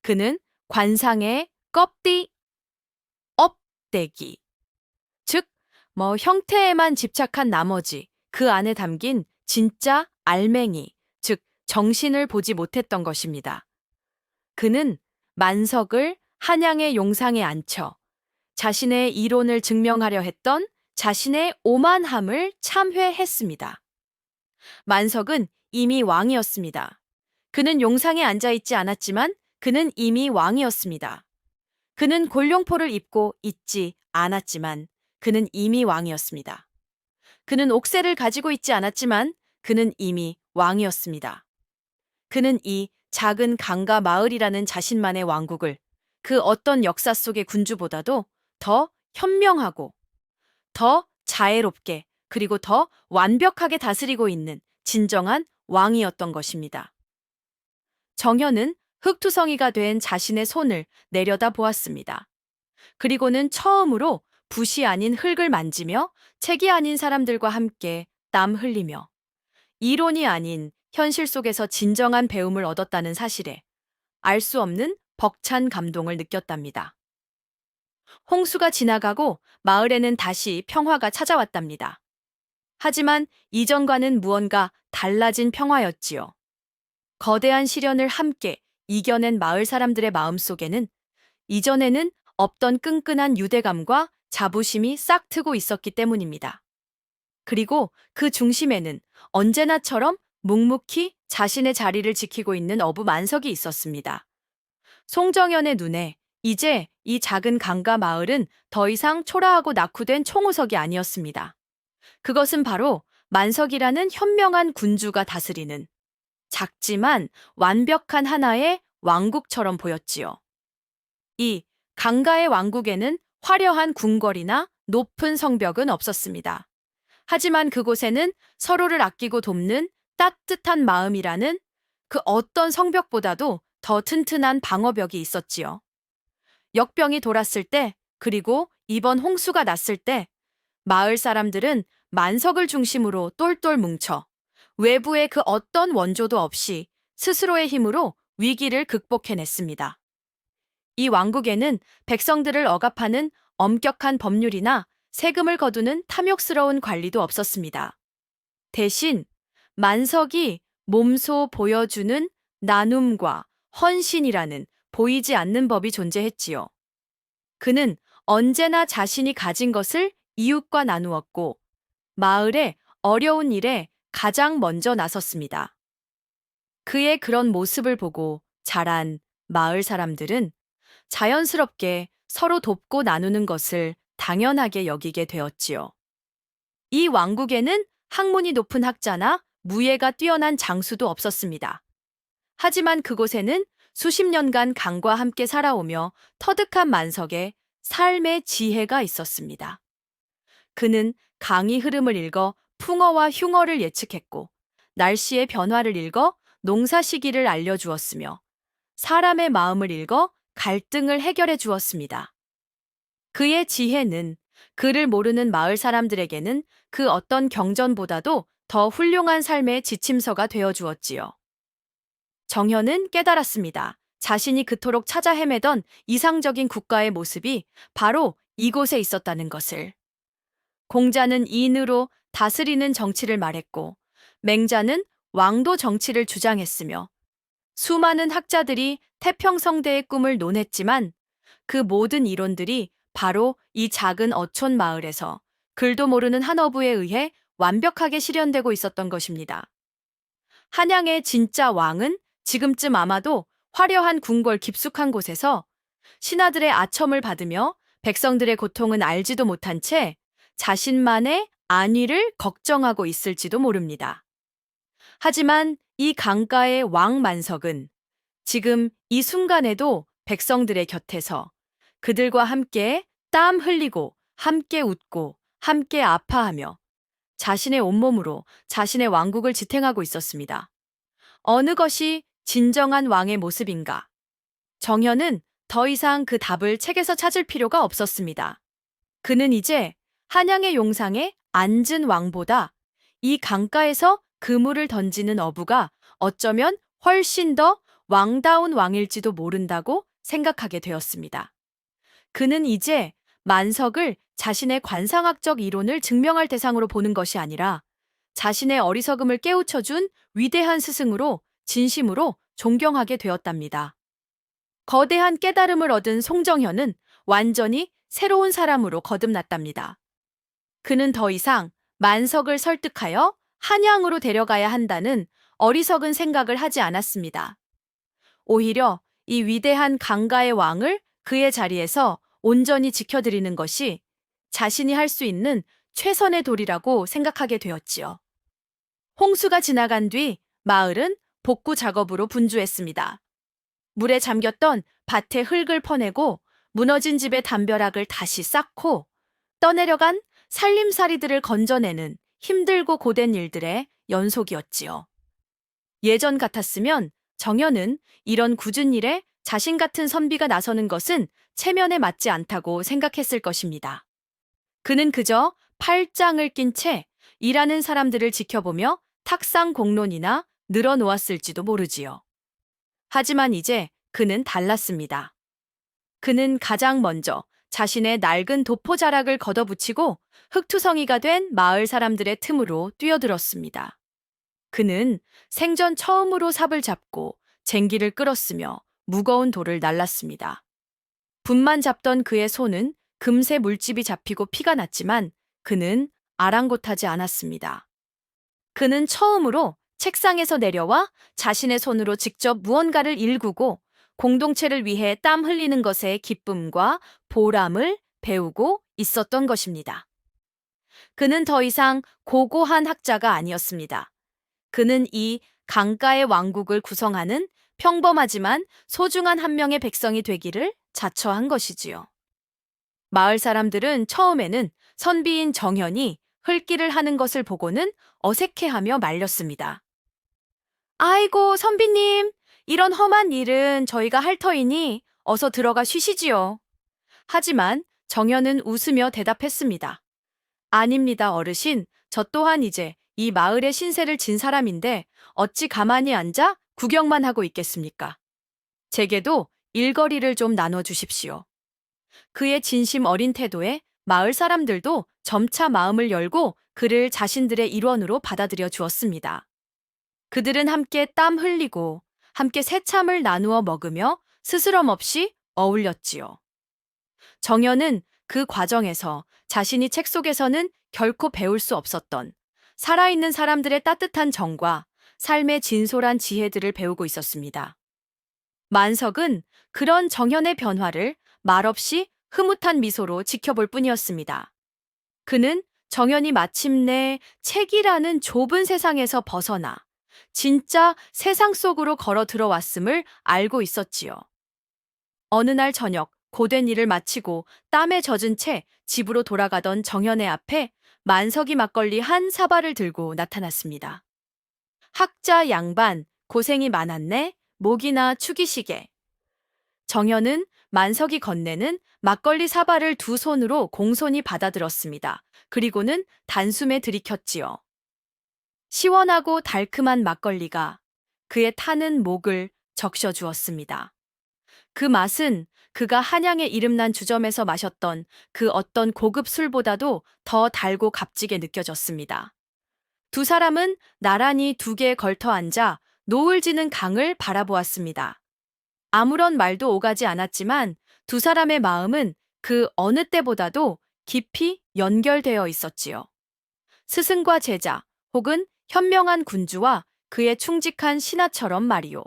그는 관상의 업대기, 즉, 형태에만 집착한 나머지 그 안에 담긴 진짜 알맹이, 즉, 정신을 보지 못했던 것입니다. 그는 만석을 한양의 용상에 앉혀 자신의 이론을 증명하려 했던 자신의 오만함을 참회했습니다. 만석은 이미 왕이었습니다. 그는 용상에 앉아있지 않았지만 그는 이미 왕이었습니다. 그는 골룡포를 입고 있지 않았지만 그는 이미 왕이었습니다. 그는 옥새를 가지고 있지 않았지만 그는 이미 왕이었습니다. 그는 이 작은 강가 마을이라는 자신만의 왕국을 그 어떤 역사 속의 군주보다도 더 현명하고 더 자애롭게 그리고 더 완벽하게 다스리고 있는 진정한 왕이었던 것입니다. 정현은 흙투성이가 된 자신의 손을 내려다 보았습니다. 그리고는 처음으로 붓이 아닌 흙을 만지며 책이 아닌 사람들과 함께 땀 흘리며 이론이 아닌 현실 속에서 진정한 배움을 얻었다는 사실에 알 수 없는 벅찬 감동을 느꼈답니다. 홍수가 지나가고 마을에는 다시 평화가 찾아왔답니다. 하지만 이전과는 무언가 달라진 평화였지요. 거대한 시련을 함께 이겨낸 마을 사람들의 마음속에는 이전에는 없던 끈끈한 유대감과 자부심이 싹트고 있었기 때문입니다. 그리고 그 중심에는 언제나처럼 묵묵히 자신의 자리를 지키고 있는 어부 만석이 있었습니다. 송정연의 눈에 이제 이 작은 강가 마을은 더 이상 초라하고 낙후된 총우석이 아니었습니다. 그것은 바로 만석이라는 현명한 군주가 다스리는 작지만 완벽한 하나의 왕국처럼 보였지요. 이 강가의 왕국에는 화려한 궁궐이나 높은 성벽은 없었습니다. 하지만 그곳에는 서로를 아끼고 돕는 따뜻한 마음이라는 그 어떤 성벽보다도 더 튼튼한 방어벽이 있었지요. 역병이 돌았을 때, 그리고 이번 홍수가 났을 때, 마을 사람들은 만석을 중심으로 똘똘 뭉쳐 외부의 그 어떤 원조도 없이 스스로의 힘으로 위기를 극복해냈습니다. 이 왕국에는 백성들을 억압하는 엄격한 법률이나 세금을 거두는 탐욕스러운 관리도 없었습니다. 대신 만석이 몸소 보여주는 나눔과 헌신이라는 보이지 않는 법이 존재했지요. 그는 언제나 자신이 가진 것을 이웃과 나누었고 마을의 어려운 일에 가장 먼저 나섰습니다. 그의 그런 모습을 보고 자란 마을 사람들은 자연스럽게 서로 돕고 나누는 것을 당연하게 여기게 되었지요. 이 왕국에는 학문이 높은 학자나 무예가 뛰어난 장수도 없었습니다. 하지만 그곳에는 수십 년간 강과 함께 살아오며 터득한 만석의 삶의 지혜가 있었습니다. 그는 강의 흐름을 읽어 풍어와 흉어를 예측했고 날씨의 변화를 읽어 농사 시기를 알려주었으며 사람의 마음을 읽어 갈등을 해결해 주었습니다. 그의 지혜는 그를 모르는 마을 사람들에게는 그 어떤 경전보다도 더 훌륭한 삶의 지침서가 되어 주었지요. 정현은 깨달았습니다. 자신이 그토록 찾아 헤매던 이상적인 국가의 모습이 바로 이곳에 있었다는 것을. 공자는 인으로 다스리는 정치를 말했고, 맹자는 왕도 정치를 주장했으며, 수많은 학자들이 태평성대의 꿈을 논했지만 그 모든 이론들이 바로 이 작은 어촌 마을에서 글도 모르는 한 어부에 의해 완벽하게 실현되고 있었던 것입니다. 한양의 진짜 왕은 지금쯤 아마도 화려한 궁궐 깊숙한 곳에서 신하들의 아첨을 받으며 백성들의 고통은 알지도 못한 채 자신만의 안위를 걱정하고 있을지도 모릅니다. 하지만 이 강가의 왕 만석은 지금 이 순간에도 백성들의 곁에서 그들과 함께 땀 흘리고 함께 웃고 함께 아파하며 자신의 온몸으로 자신의 왕국을 지탱하고 있었습니다. 어느 것이 진정한 왕의 모습인가? 정현은 더 이상 그 답을 책에서 찾을 필요가 없었습니다. 그는 이제 한양의 용상에 앉은 왕보다 이 강가에서 그물을 던지는 어부가 어쩌면 훨씬 더 왕다운 왕일지도 모른다고 생각하게 되었습니다. 그는 이제 만석을 자신의 관상학적 이론을 증명할 대상으로 보는 것이 아니라 자신의 어리석음을 깨우쳐준 위대한 스승으로 진심으로 존경하게 되었답니다. 거대한 깨달음을 얻은 송정현은 완전히 새로운 사람으로 거듭났답니다. 그는 더 이상 만석을 설득하여 한양으로 데려가야 한다는 어리석은 생각을 하지 않았습니다. 오히려 이 위대한 강가의 왕을 그의 자리에서 온전히 지켜드리는 것이 자신이 할 수 있는 최선의 도리라고 생각하게 되었지요. 홍수가 지나간 뒤 마을은 복구 작업으로 분주했습니다. 물에 잠겼던 밭에 흙을 퍼내고 무너진 집의 담벼락을 다시 쌓고 떠내려간 살림살이들을 건져내는 힘들고 고된 일들의 연속이었지요. 예전 같았으면 정현은 이런 굳은 일에 자신 같은 선비가 나서는 것은 체면에 맞지 않다고 생각했을 것입니다. 그는 그저 팔짱을 낀 채 일하는 사람들을 지켜보며 탁상 공론이나 늘어놓았을지도 모르지요. 하지만 이제 그는 달랐습니다. 그는 가장 먼저 자신의 낡은 도포자락을 걷어붙이고 흙투성이가 된 마을 사람들의 틈으로 뛰어들었습니다. 그는 생전 처음으로 삽을 잡고 쟁기를 끌었으며 무거운 돌을 날랐습니다. 분만 잡던 그의 손은 금세 물집이 잡히고 피가 났지만 그는 아랑곳하지 않았습니다. 그는 처음으로 책상에서 내려와 자신의 손으로 직접 무언가를 일구고 공동체를 위해 땀 흘리는 것의 기쁨과 보람을 배우고 있었던 것입니다. 그는 더 이상 고고한 학자가 아니었습니다. 그는 이 강가의 왕국을 구성하는 평범하지만 소중한 한 명의 백성이 되기를 자처한 것이지요. 마을 사람들은 처음에는 선비인 정현이 흙길을 하는 것을 보고는 어색해하며 말렸습니다. 아이고, 선비님, 이런 험한 일은 저희가 할 터이니 어서 들어가 쉬시지요. 하지만 정현은 웃으며 대답했습니다. 아닙니다, 어르신. 저 또한 이제 이 마을의 신세를 진 사람인데 어찌 가만히 앉아 구경만 하고 있겠습니까? 제게도 일거리를 좀 나눠주십시오. 그의 진심 어린 태도에 마을 사람들도 점차 마음을 열고 그를 자신들의 일원으로 받아들여 주었습니다. 그들은 함께 땀 흘리고 함께 새참을 나누어 먹으며 스스럼 없이 어울렸지요. 정현은 그 과정에서 자신이 책 속에서는 결코 배울 수 없었던 살아있는 사람들의 따뜻한 정과 삶의 진솔한 지혜들을 배우고 있었습니다. 만석은 그런 정현의 변화를 말없이 흐뭇한 미소로 지켜볼 뿐이었습니다. 그는 정현이 마침내 책이라는 좁은 세상에서 벗어나 진짜 세상 속으로 걸어 들어왔음을 알고 있었지요. 어느 날 저녁 고된 일을 마치고 땀에 젖은 채 집으로 돌아가던 정현의 앞에 만석이 막걸리 한 사발을 들고 나타났습니다. 학자 양반, 고생이 많았네. 목이나 축이시게. 정현은 만석이 건네는 막걸리 사발을 두 손으로 공손히 받아들었습니다. 그리고는 단숨에 들이켰지요. 시원하고 달큼한 막걸리가 그의 타는 목을 적셔주었습니다. 그 맛은 그가 한양의 이름난 주점에서 마셨던 그 어떤 고급 술보다도 더 달고 값지게 느껴졌습니다. 두 사람은 나란히 두 개에 걸터 앉아 노을 지는 강을 바라보았습니다. 아무런 말도 오가지 않았지만 두 사람의 마음은 그 어느 때보다도 깊이 연결되어 있었지요. 스승과 제자 혹은 현명한 군주와 그의 충직한 신하처럼 말이요.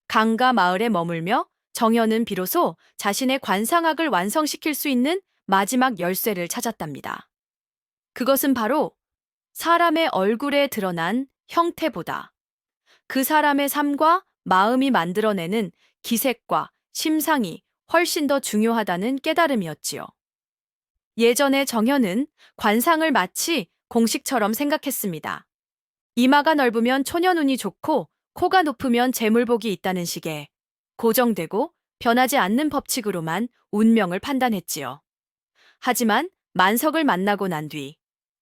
강가 마을에 머물며 정현은 비로소 자신의 관상학을 완성시킬 수 있는 마지막 열쇠를 찾았답니다. 그것은 바로 사람의 얼굴에 드러난 형태보다 그 사람의 삶과 마음이 만들어내는 기색과 심상이 훨씬 더 중요하다는 깨달음이었지요. 예전에 정현은 관상을 마치 공식처럼 생각했습니다. 이마가 넓으면 초년운이 좋고 코가 높으면 재물복이 있다는 식의 고정되고 변하지 않는 법칙으로만 운명을 판단했지요. 하지만 만석을 만나고 난 뒤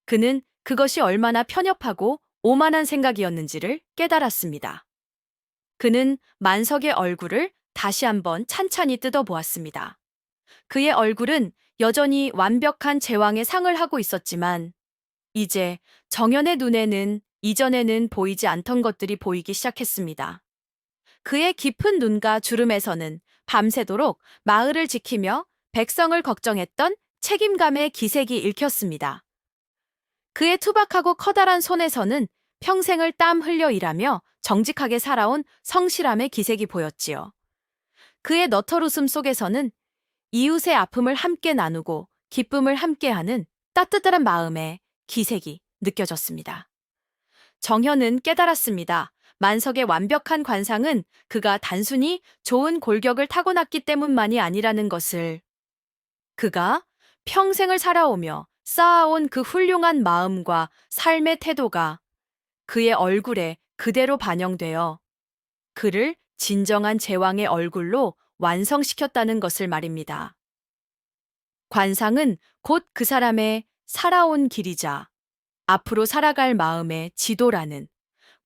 그는 그것이 얼마나 편협하고 오만한 생각이었는지를 깨달았습니다. 그는 만석의 얼굴을 다시 한번 찬찬히 뜯어보았습니다. 그의 얼굴은 여전히 완벽한 제왕의 상을 하고 있었지만 이제 정연의 눈에는 이전에는 보이지 않던 것들이 보이기 시작했습니다. 그의 깊은 눈과 주름에서는 밤새도록 마을을 지키며 백성을 걱정했던 책임감의 기색이 읽혔습니다. 그의 투박하고 커다란 손에서는 평생을 땀 흘려 일하며 정직하게 살아온 성실함의 기색이 보였지요. 그의 너털 웃음 속에서는 이웃의 아픔을 함께 나누고 기쁨을 함께하는 따뜻한 마음의 기색이 느껴졌습니다. 정현은 깨달았습니다. 만석의 완벽한 관상은 그가 단순히 좋은 골격을 타고났기 때문만이 아니라는 것을. 그가 평생을 살아오며 쌓아온 그 훌륭한 마음과 삶의 태도가 그의 얼굴에 그대로 반영되어 그를 진정한 제왕의 얼굴로 완성시켰다는 것을 말입니다. 관상은 곧 그 사람의 살아온 길이자 앞으로 살아갈 마음의 지도라는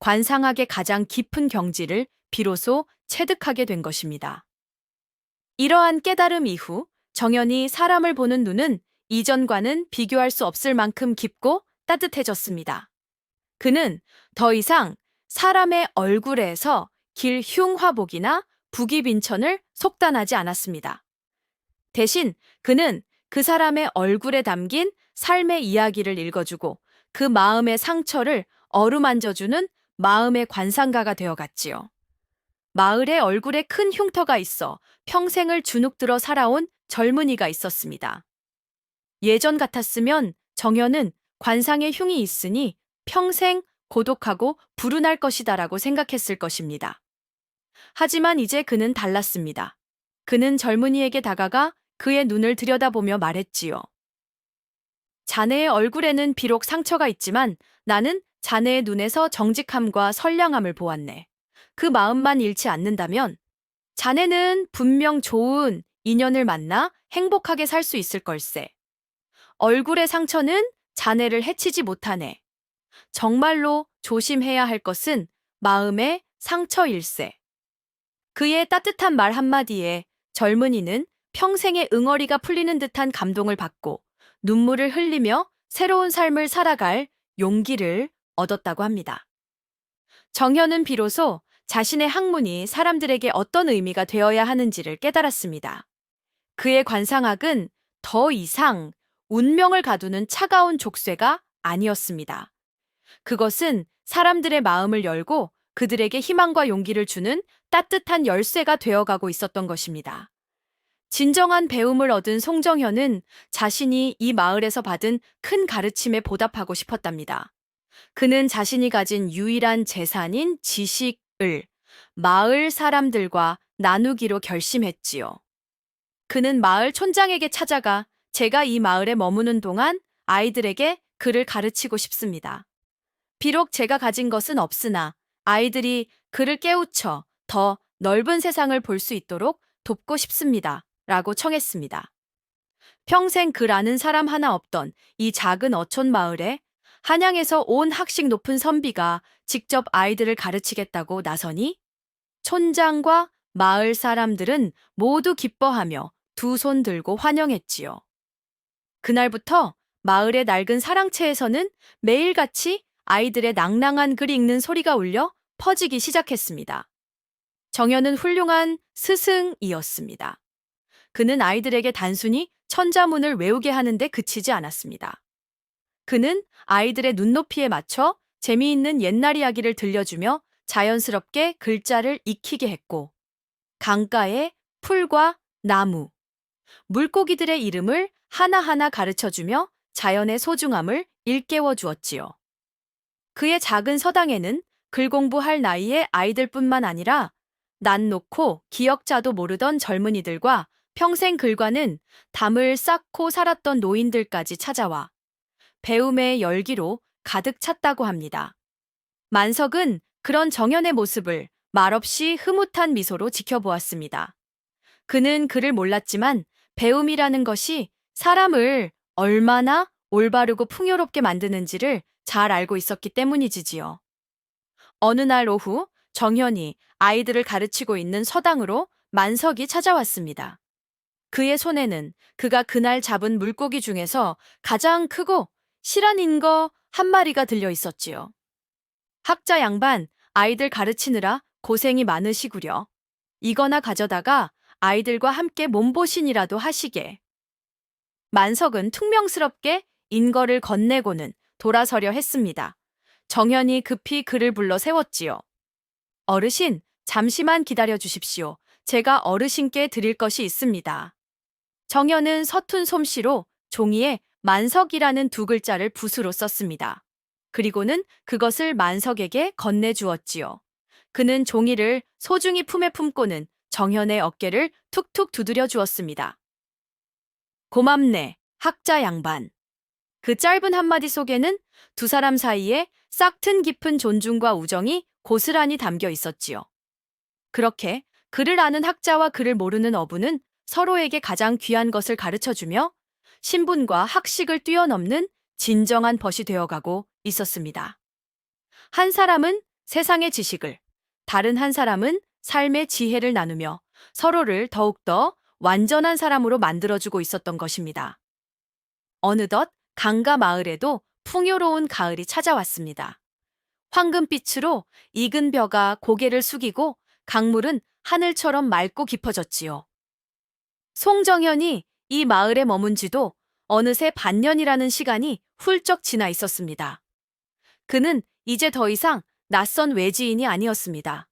관상학의 가장 깊은 경지를 비로소 체득하게 된 것입니다. 이러한 깨달음 이후 정연이 사람을 보는 눈은 이전과는 비교할 수 없을 만큼 깊고 따뜻해졌습니다. 그는 더 이상 사람의 얼굴에서 길흉화복이나 부귀빈천을 속단하지 않았습니다. 대신 그는 그 사람의 얼굴에 담긴 삶의 이야기를 읽어주고 그 마음의 상처를 어루만져주는 마음의 관상가가 되어갔지요. 마을의 얼굴에 큰 흉터가 있어 평생을 주눅들어 살아온 젊은이가 있었습니다. 예전 같았으면 정연은 관상에 흉이 있으니 평생 고독하고 불운할 것이다라고 생각했을 것입니다. 하지만 이제 그는 달랐습니다. 그는 젊은이에게 다가가 그의 눈을 들여다보며 말했지요. 자네의 얼굴에는 비록 상처가 있지만 나는 자네의 눈에서 정직함과 선량함을 보았네. 그 마음만 잃지 않는다면 자네는 분명 좋은 인연을 만나 행복하게 살 수 있을 걸세. 얼굴의 상처는 자네를 해치지 못하네. 정말로 조심해야 할 것은 마음의 상처일세. 그의 따뜻한 말 한마디에 젊은이는 평생의 응어리가 풀리는 듯한 감동을 받고 눈물을 흘리며 새로운 삶을 살아갈 용기를 얻었다고 합니다. 정현은 비로소 자신의 학문이 사람들에게 어떤 의미가 되어야 하는지를 깨달았습니다. 그의 관상학은 더 이상 운명을 가두는 차가운 족쇄가 아니었습니다. 그것은 사람들의 마음을 열고 그들에게 희망과 용기를 주는 따뜻한 열쇠가 되어가고 있었던 것입니다. 진정한 배움을 얻은 송정현은 자신이 이 마을에서 받은 큰 가르침에 보답하고 싶었답니다. 그는 자신이 가진 유일한 재산인 지식을 마을 사람들과 나누기로 결심했지요. 그는 마을 촌장에게 찾아가 제가 이 마을에 머무는 동안 아이들에게 글을 가르치고 싶습니다. 비록 제가 가진 것은 없으나 아이들이 글을 깨우쳐 더 넓은 세상을 볼 수 있도록 돕고 싶습니다. 라고 청했습니다. 평생 글 아는 사람 하나 없던 이 작은 어촌 마을에 한양에서 온 학식 높은 선비가 직접 아이들을 가르치겠다고 나서니 촌장과 마을 사람들은 모두 기뻐하며 두 손 들고 환영했지요. 그날부터 마을의 낡은 사랑채에서는 매일같이 아이들의 낭랑한 글 읽는 소리가 울려 퍼지기 시작했습니다. 정연은 훌륭한 스승이었습니다. 그는 아이들에게 단순히 천자문을 외우게 하는데 그치지 않았습니다. 그는 아이들의 눈높이에 맞춰 재미있는 옛날 이야기를 들려주며 자연스럽게 글자를 익히게 했고, 강가의 풀과 나무, 물고기들의 이름을 하나하나 가르쳐주며 자연의 소중함을 일깨워 주었지요. 그의 작은 서당에는 글 공부할 나이의 아이들뿐만 아니라 난 놓고 기억자도 모르던 젊은이들과 평생 글과는 담을 쌓고 살았던 노인들까지 찾아와 배움의 열기로 가득 찼다고 합니다. 만석은 그런 정연의 모습을 말없이 흐뭇한 미소로 지켜보았습니다. 그는 글을 몰랐지만 배움이라는 것이 사람을 얼마나 올바르고 풍요롭게 만드는지를 잘 알고 있었기 때문이지요. 어느 날 오후 정현이 아이들을 가르치고 있는 서당으로 만석이 찾아왔습니다. 그의 손에는 그가 그날 잡은 물고기 중에서 가장 크고 실한인 거 한 마리가 들려 있었지요. 학자 양반, 아이들 가르치느라 고생이 많으시구려. 이거나 가져다가 아이들과 함께 몸보신이라도 하시게. 만석은 퉁명스럽게 인거를 건네고는 돌아서려 했습니다. 정연이 급히 그를 불러 세웠지요. 어르신, 잠시만 기다려 주십시오. 제가 어르신께 드릴 것이 있습니다. 정연은 서툰 솜씨로 종이에 만석이라는 두 글자를 붓으로 썼습니다. 그리고는 그것을 만석에게 건네주었지요. 그는 종이를 소중히 품에 품고는 정연의 어깨를 툭툭 두드려 주었습니다. 고맙네, 학자 양반. 그 짧은 한마디 속에는 두 사람 사이에 싹튼 깊은 존중과 우정이 고스란히 담겨 있었지요. 그렇게 글을 아는 학자와 글을 모르는 어부는 서로에게 가장 귀한 것을 가르쳐주며 신분과 학식을 뛰어넘는 진정한 벗이 되어가고 있었습니다. 한 사람은 세상의 지식을, 다른 한 사람은 삶의 지혜를 나누며 서로를 더욱더 완전한 사람으로 만들어주고 있었던 것입니다. 어느덧 강가 마을에도 풍요로운 가을이 찾아왔습니다. 황금빛으로 익은 벼가 고개를 숙이고 강물은 하늘처럼 맑고 깊어졌지요. 송정현이 이 마을에 머문 지도 어느새 반년이라는 시간이 훌쩍 지나 있었습니다. 그는 이제 더 이상 낯선 외지인이 아니었습니다.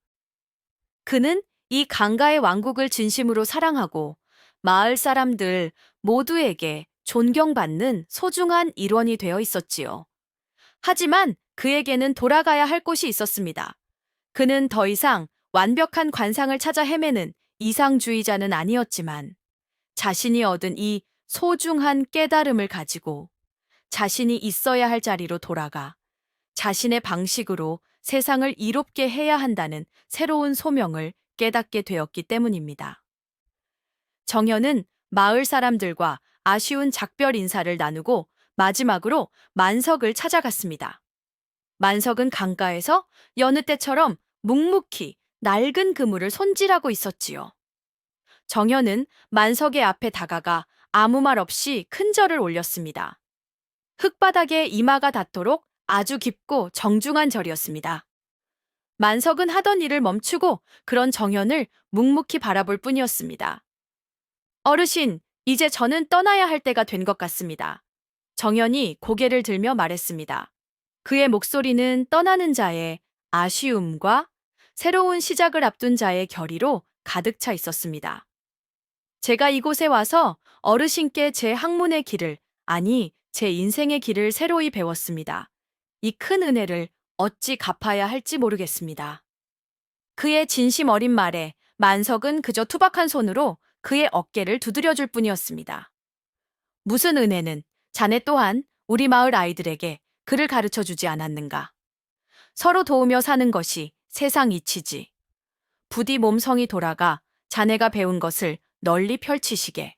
그는 이 강가의 왕국을 진심으로 사랑하고 마을 사람들 모두에게 존경받는 소중한 일원이 되어 있었지요. 하지만 그에게는 돌아가야 할 곳이 있었습니다. 그는 더 이상 완벽한 관상을 찾아 헤매는 이상주의자는 아니었지만 자신이 얻은 이 소중한 깨달음을 가지고 자신이 있어야 할 자리로 돌아가 자신의 방식으로 세상을 이롭게 해야 한다는 새로운 소명을 깨닫게 되었기 때문입니다. 정현은 마을 사람들과 아쉬운 작별 인사를 나누고 마지막으로 만석을 찾아갔습니다. 만석은 강가에서 여느 때처럼 묵묵히 낡은 그물을 손질하고 있었지요. 정현은 만석의 앞에 다가가 아무 말 없이 큰 절을 올렸습니다. 흙바닥에 이마가 닿도록 아주 깊고 정중한 절이었습니다. 만석은 하던 일을 멈추고 그런 정현을 묵묵히 바라볼 뿐이었습니다. 어르신, 이제 저는 떠나야 할 때가 된 것 같습니다. 정현이 고개를 들며 말했습니다. 그의 목소리는 떠나는 자의 아쉬움과 새로운 시작을 앞둔 자의 결의로 가득 차 있었습니다. 제가 이곳에 와서 어르신께 제 학문의 길을, 아니, 제 인생의 길을 새로이 배웠습니다. 이 큰 은혜를 어찌 갚아야 할지 모르겠습니다. 그의 진심 어린 말에 만석은 그저 투박한 손으로 그의 어깨를 두드려줄 뿐이었습니다. 무슨 은혜는 자네 또한 우리 마을 아이들에게 글을 가르쳐 주지 않았는가? 서로 도우며 사는 것이 세상 이치지. 부디 몸성이 돌아가 자네가 배운 것을 널리 펼치시게.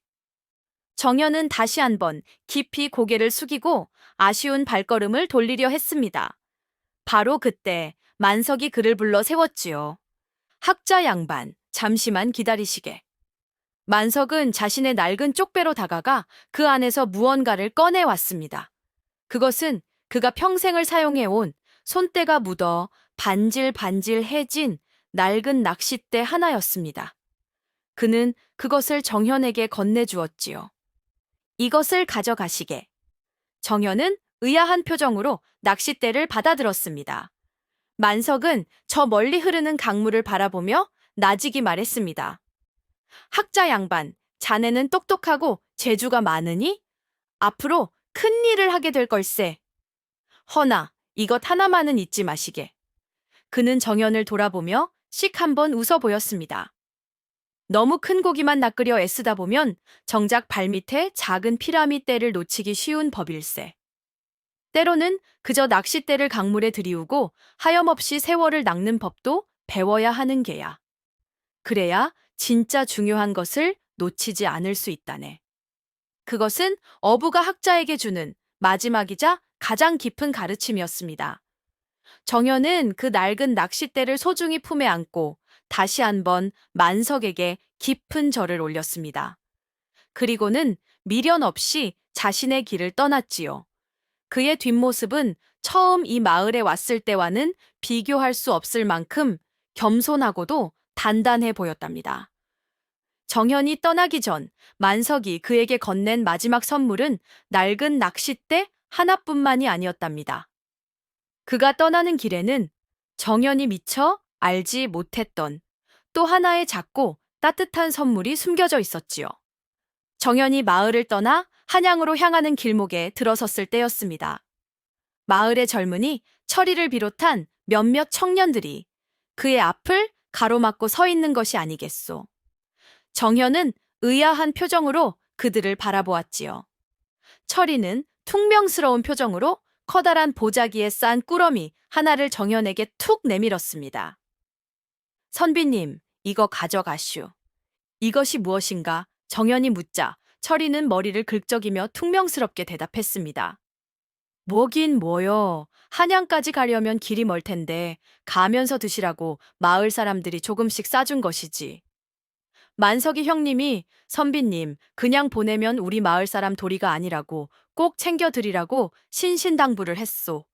정연은 다시 한번 깊이 고개를 숙이고 아쉬운 발걸음을 돌리려 했습니다. 바로 그때 만석이 그를 불러 세웠지요. 학자 양반, 잠시만 기다리시게. 만석은 자신의 낡은 쪽배로 다가가 그 안에서 무언가를 꺼내왔습니다. 그것은 그가 평생을 사용해온 손때가 묻어 반질반질해진 낡은 낚싯대 하나였습니다. 그는 그것을 정현에게 건네주었지요. 이것을 가져가시게. 정현은 의아한 표정으로 낚싯대를 받아들었습니다. 만석은 저 멀리 흐르는 강물을 바라보며 나직이 말했습니다. 학자 양반, 자네는 똑똑하고 재주가 많으니 앞으로 큰 일을 하게 될 걸세. 허나 이것 하나만은 잊지 마시게. 그는 정연을 돌아보며 씩 한번 웃어 보였습니다. 너무 큰 고기만 낚으려 애쓰다 보면 정작 발밑에 작은 피라미떼를 놓치기 쉬운 법일세. 때로는 그저 낚싯대를 강물에 들이우고 하염없이 세월을 낚는 법도 배워야 하는 게야. 그래야 진짜 중요한 것을 놓치지 않을 수 있다네. 그것은 어부가 학자에게 주는 마지막이자 가장 깊은 가르침이었습니다. 정연은 그 낡은 낚싯대를 소중히 품에 안고 다시 한번 만석에게 깊은 절을 올렸습니다. 그리고는 미련 없이 자신의 길을 떠났지요. 그의 뒷모습은 처음 이 마을에 왔을 때와는 비교할 수 없을 만큼 겸손하고도 단단해 보였답니다. 정현이 떠나기 전 만석이 그에게 건넨 마지막 선물은 낡은 낚싯대 하나뿐만이 아니었답니다. 그가 떠나는 길에는 정현이 미처 알지 못했던 또 하나의 작고 따뜻한 선물이 숨겨져 있었지요. 정현이 마을을 떠나 한양으로 향하는 길목에 들어섰을 때였습니다. 마을의 젊은이 철이를 비롯한 몇몇 청년들이 그의 앞을 가로막고 서 있는 것이 아니겠소. 정현은 의아한 표정으로 그들을 바라보았지요. 철이는 퉁명스러운 표정으로 커다란 보자기에 싼 꾸러미 하나를 정현에게 툭 내밀었습니다. 선비님, 이거 가져가슈. 이것이 무엇인가? 정현이 묻자 철이는 머리를 긁적이며 퉁명스럽게 대답했습니다. 뭐긴 뭐요. 한양까지 가려면 길이 멀 텐데 가면서 드시라고 마을 사람들이 조금씩 싸준 것이지. 만석이 형님이 선비님 그냥 보내면 우리 마을 사람 도리가 아니라고 꼭 챙겨드리라고 신신당부를 했소.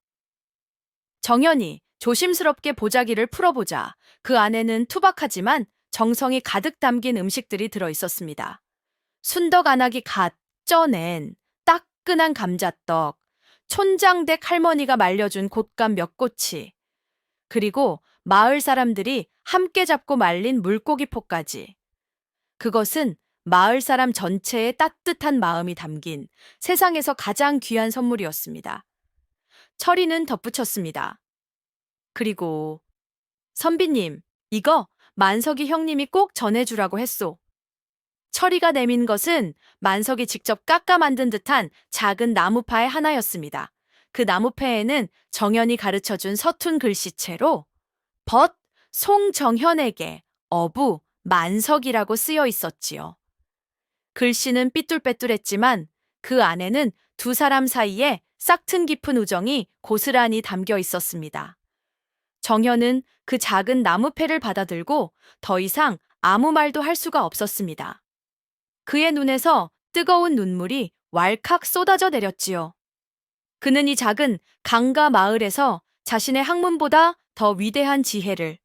정연이 조심스럽게 보자기를 풀어보자 그 안에는 투박하지만 정성이 가득 담긴 음식들이 들어 있었습니다. 순덕안하기 갓 쪄낸 따끈한 감자떡, 촌장댁 할머니가 말려준 곶감 몇 꼬치, 그리고 마을 사람들이 함께 잡고 말린 물고기포까지. 그것은 마을 사람 전체의 따뜻한 마음이 담긴 세상에서 가장 귀한 선물이었습니다. 철이는 덧붙였습니다. 그리고 선비님, 이거 만석이 형님이 꼭 전해주라고 했소. 철이가 내민 것은 만석이 직접 깎아 만든 듯한 작은 나무파의 하나였습니다. 그 나무패에는 정연이 가르쳐준 서툰 글씨체로 벗 송정현에게 어부 만석이라고 쓰여 있었지요. 글씨는 삐뚤빼뚤했지만 그 안에는 두 사람 사이에 싹튼 깊은 우정이 고스란히 담겨 있었습니다. 정현은 그 작은 나무패를 받아들고 더 이상 아무 말도 할 수가 없었습니다. 그의 눈에서 뜨거운 눈물이 왈칵 쏟아져 내렸지요. 그는 이 작은 강가 마을에서 자신의 학문보다 더 위대한 지혜를,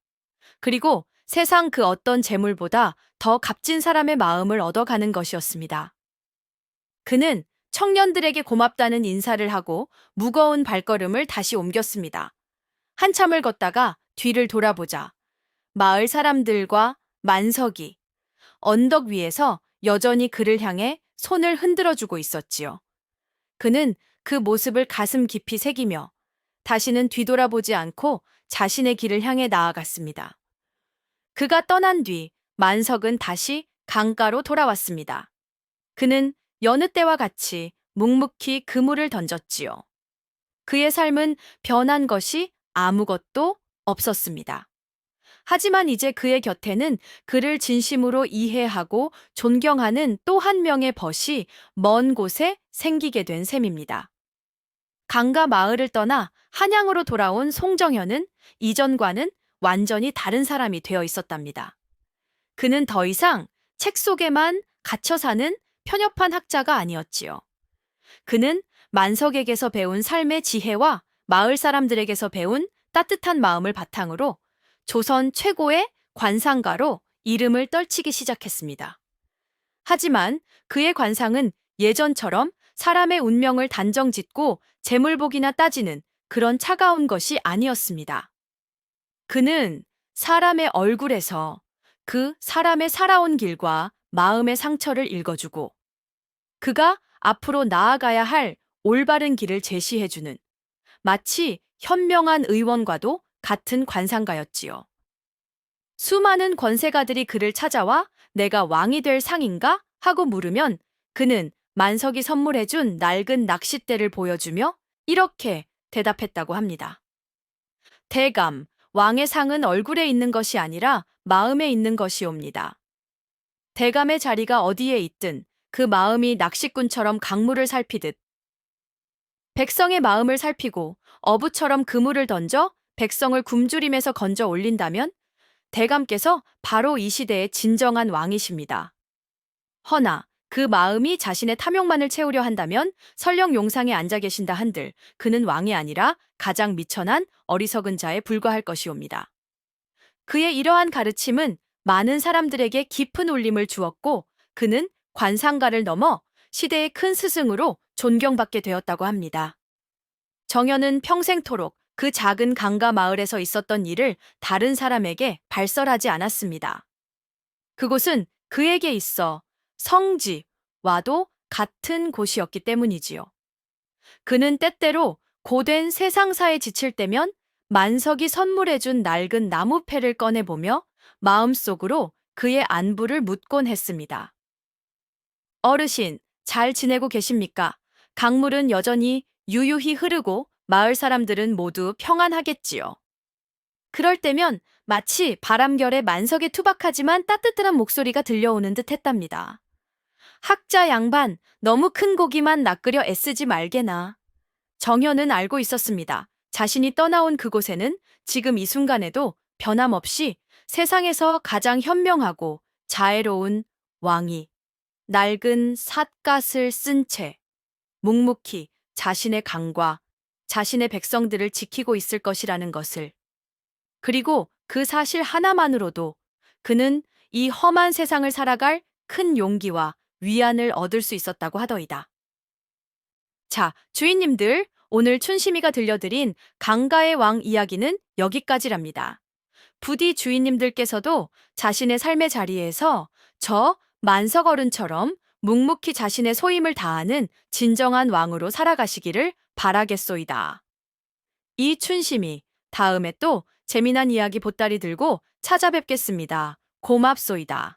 그리고 세상 그 어떤 재물보다 더 값진 사람의 마음을 얻어가는 것이었습니다. 그는 청년들에게 고맙다는 인사를 하고 무거운 발걸음을 다시 옮겼습니다. 한참을 걷다가 뒤를 돌아보자 마을 사람들과 만석이 언덕 위에서 여전히 그를 향해 손을 흔들어주고 있었지요. 그는 그 모습을 가슴 깊이 새기며 다시는 뒤돌아보지 않고 자신의 길을 향해 나아갔습니다. 그가 떠난 뒤 만석은 다시 강가로 돌아왔습니다. 그는 여느 때와 같이 묵묵히 그물을 던졌지요. 그의 삶은 변한 것이 아무것도 없었습니다. 하지만 이제 그의 곁에는 그를 진심으로 이해하고 존경하는 또 한 명의 벗이 먼 곳에 생기게 된 셈입니다. 강가 마을을 떠나 한양으로 돌아온 송정현은 이전과는 완전히 다른 사람이 되어 있었답니다. 그는 더 이상 책 속에만 갇혀 사는 편협한 학자가 아니었지요. 그는 만석에게서 배운 삶의 지혜와 마을 사람들에게서 배운 따뜻한 마음을 바탕으로 조선 최고의 관상가로 이름을 떨치기 시작했습니다. 하지만 그의 관상은 예전처럼 사람의 운명을 단정짓고 재물복이나 따지는 그런 차가운 것이 아니었습니다. 그는 사람의 얼굴에서 그 사람의 살아온 길과 마음의 상처를 읽어주고 그가 앞으로 나아가야 할 올바른 길을 제시해주는 마치 현명한 의원과도 같은 관상가였지요. 수많은 권세가들이 그를 찾아와 내가 왕이 될 상인가? 하고 물으면 그는 만석이 선물해준 낡은 낚싯대를 보여주며 이렇게 대답했다고 합니다. 대감, 왕의 상은 얼굴에 있는 것이 아니라 마음에 있는 것이옵니다. 대감의 자리가 어디에 있든 그 마음이 낚시꾼처럼 강물을 살피듯 백성의 마음을 살피고 어부처럼 그물을 던져 백성을 굶주림에서 건져 올린다면 대감께서 바로 이 시대의 진정한 왕이십니다. 허나 그 마음이 자신의 탐욕만을 채우려 한다면 설령 용상에 앉아 계신다 한들 그는 왕이 아니라 가장 미천한 어리석은 자에 불과할 것이옵니다. 그의 이러한 가르침은 많은 사람들에게 깊은 울림을 주었고 그는 관상가를 넘어 시대의 큰 스승으로 존경받게 되었다고 합니다. 정현은 평생토록 그 작은 강가 마을에서 있었던 일을 다른 사람에게 발설하지 않았습니다. 그곳은 그에게 있어 성지와도 같은 곳이었기 때문이지요. 그는 때때로 고된 세상사에 지칠 때면 만석이 선물해준 낡은 나무패를 꺼내보며 마음속으로 그의 안부를 묻곤 했습니다. 어르신, 잘 지내고 계십니까? 강물은 여전히 유유히 흐르고 마을 사람들은 모두 평안하겠지요. 그럴 때면 마치 바람결에 만석의 투박하지만 따뜻한 목소리가 들려오는 듯 했답니다. 학자 양반, 너무 큰 고기만 낚으려 애쓰지 말게나. 정현은 알고 있었습니다. 자신이 떠나온 그곳에는 지금 이 순간에도 변함없이 세상에서 가장 현명하고 자애로운 왕이 낡은 삿갓을 쓴 채 묵묵히 자신의 강과 자신의 백성들을 지키고 있을 것이라는 것을 그리고 그 사실 하나만으로도 그는 이 험한 세상을 살아갈 큰 용기와 위안을 얻을 수 있었다고 하더이다. 자, 주인님들, 오늘 춘심이가 들려드린 강가의 왕 이야기는 여기까지랍니다. 부디 주인님들께서도 자신의 삶의 자리에서 저 만석 어른처럼 묵묵히 자신의 소임을 다하는 진정한 왕으로 살아가시기를 바라겠소이다. 이 춘심이 다음에 또 재미난 이야기 보따리 들고 찾아뵙겠습니다. 고맙소이다.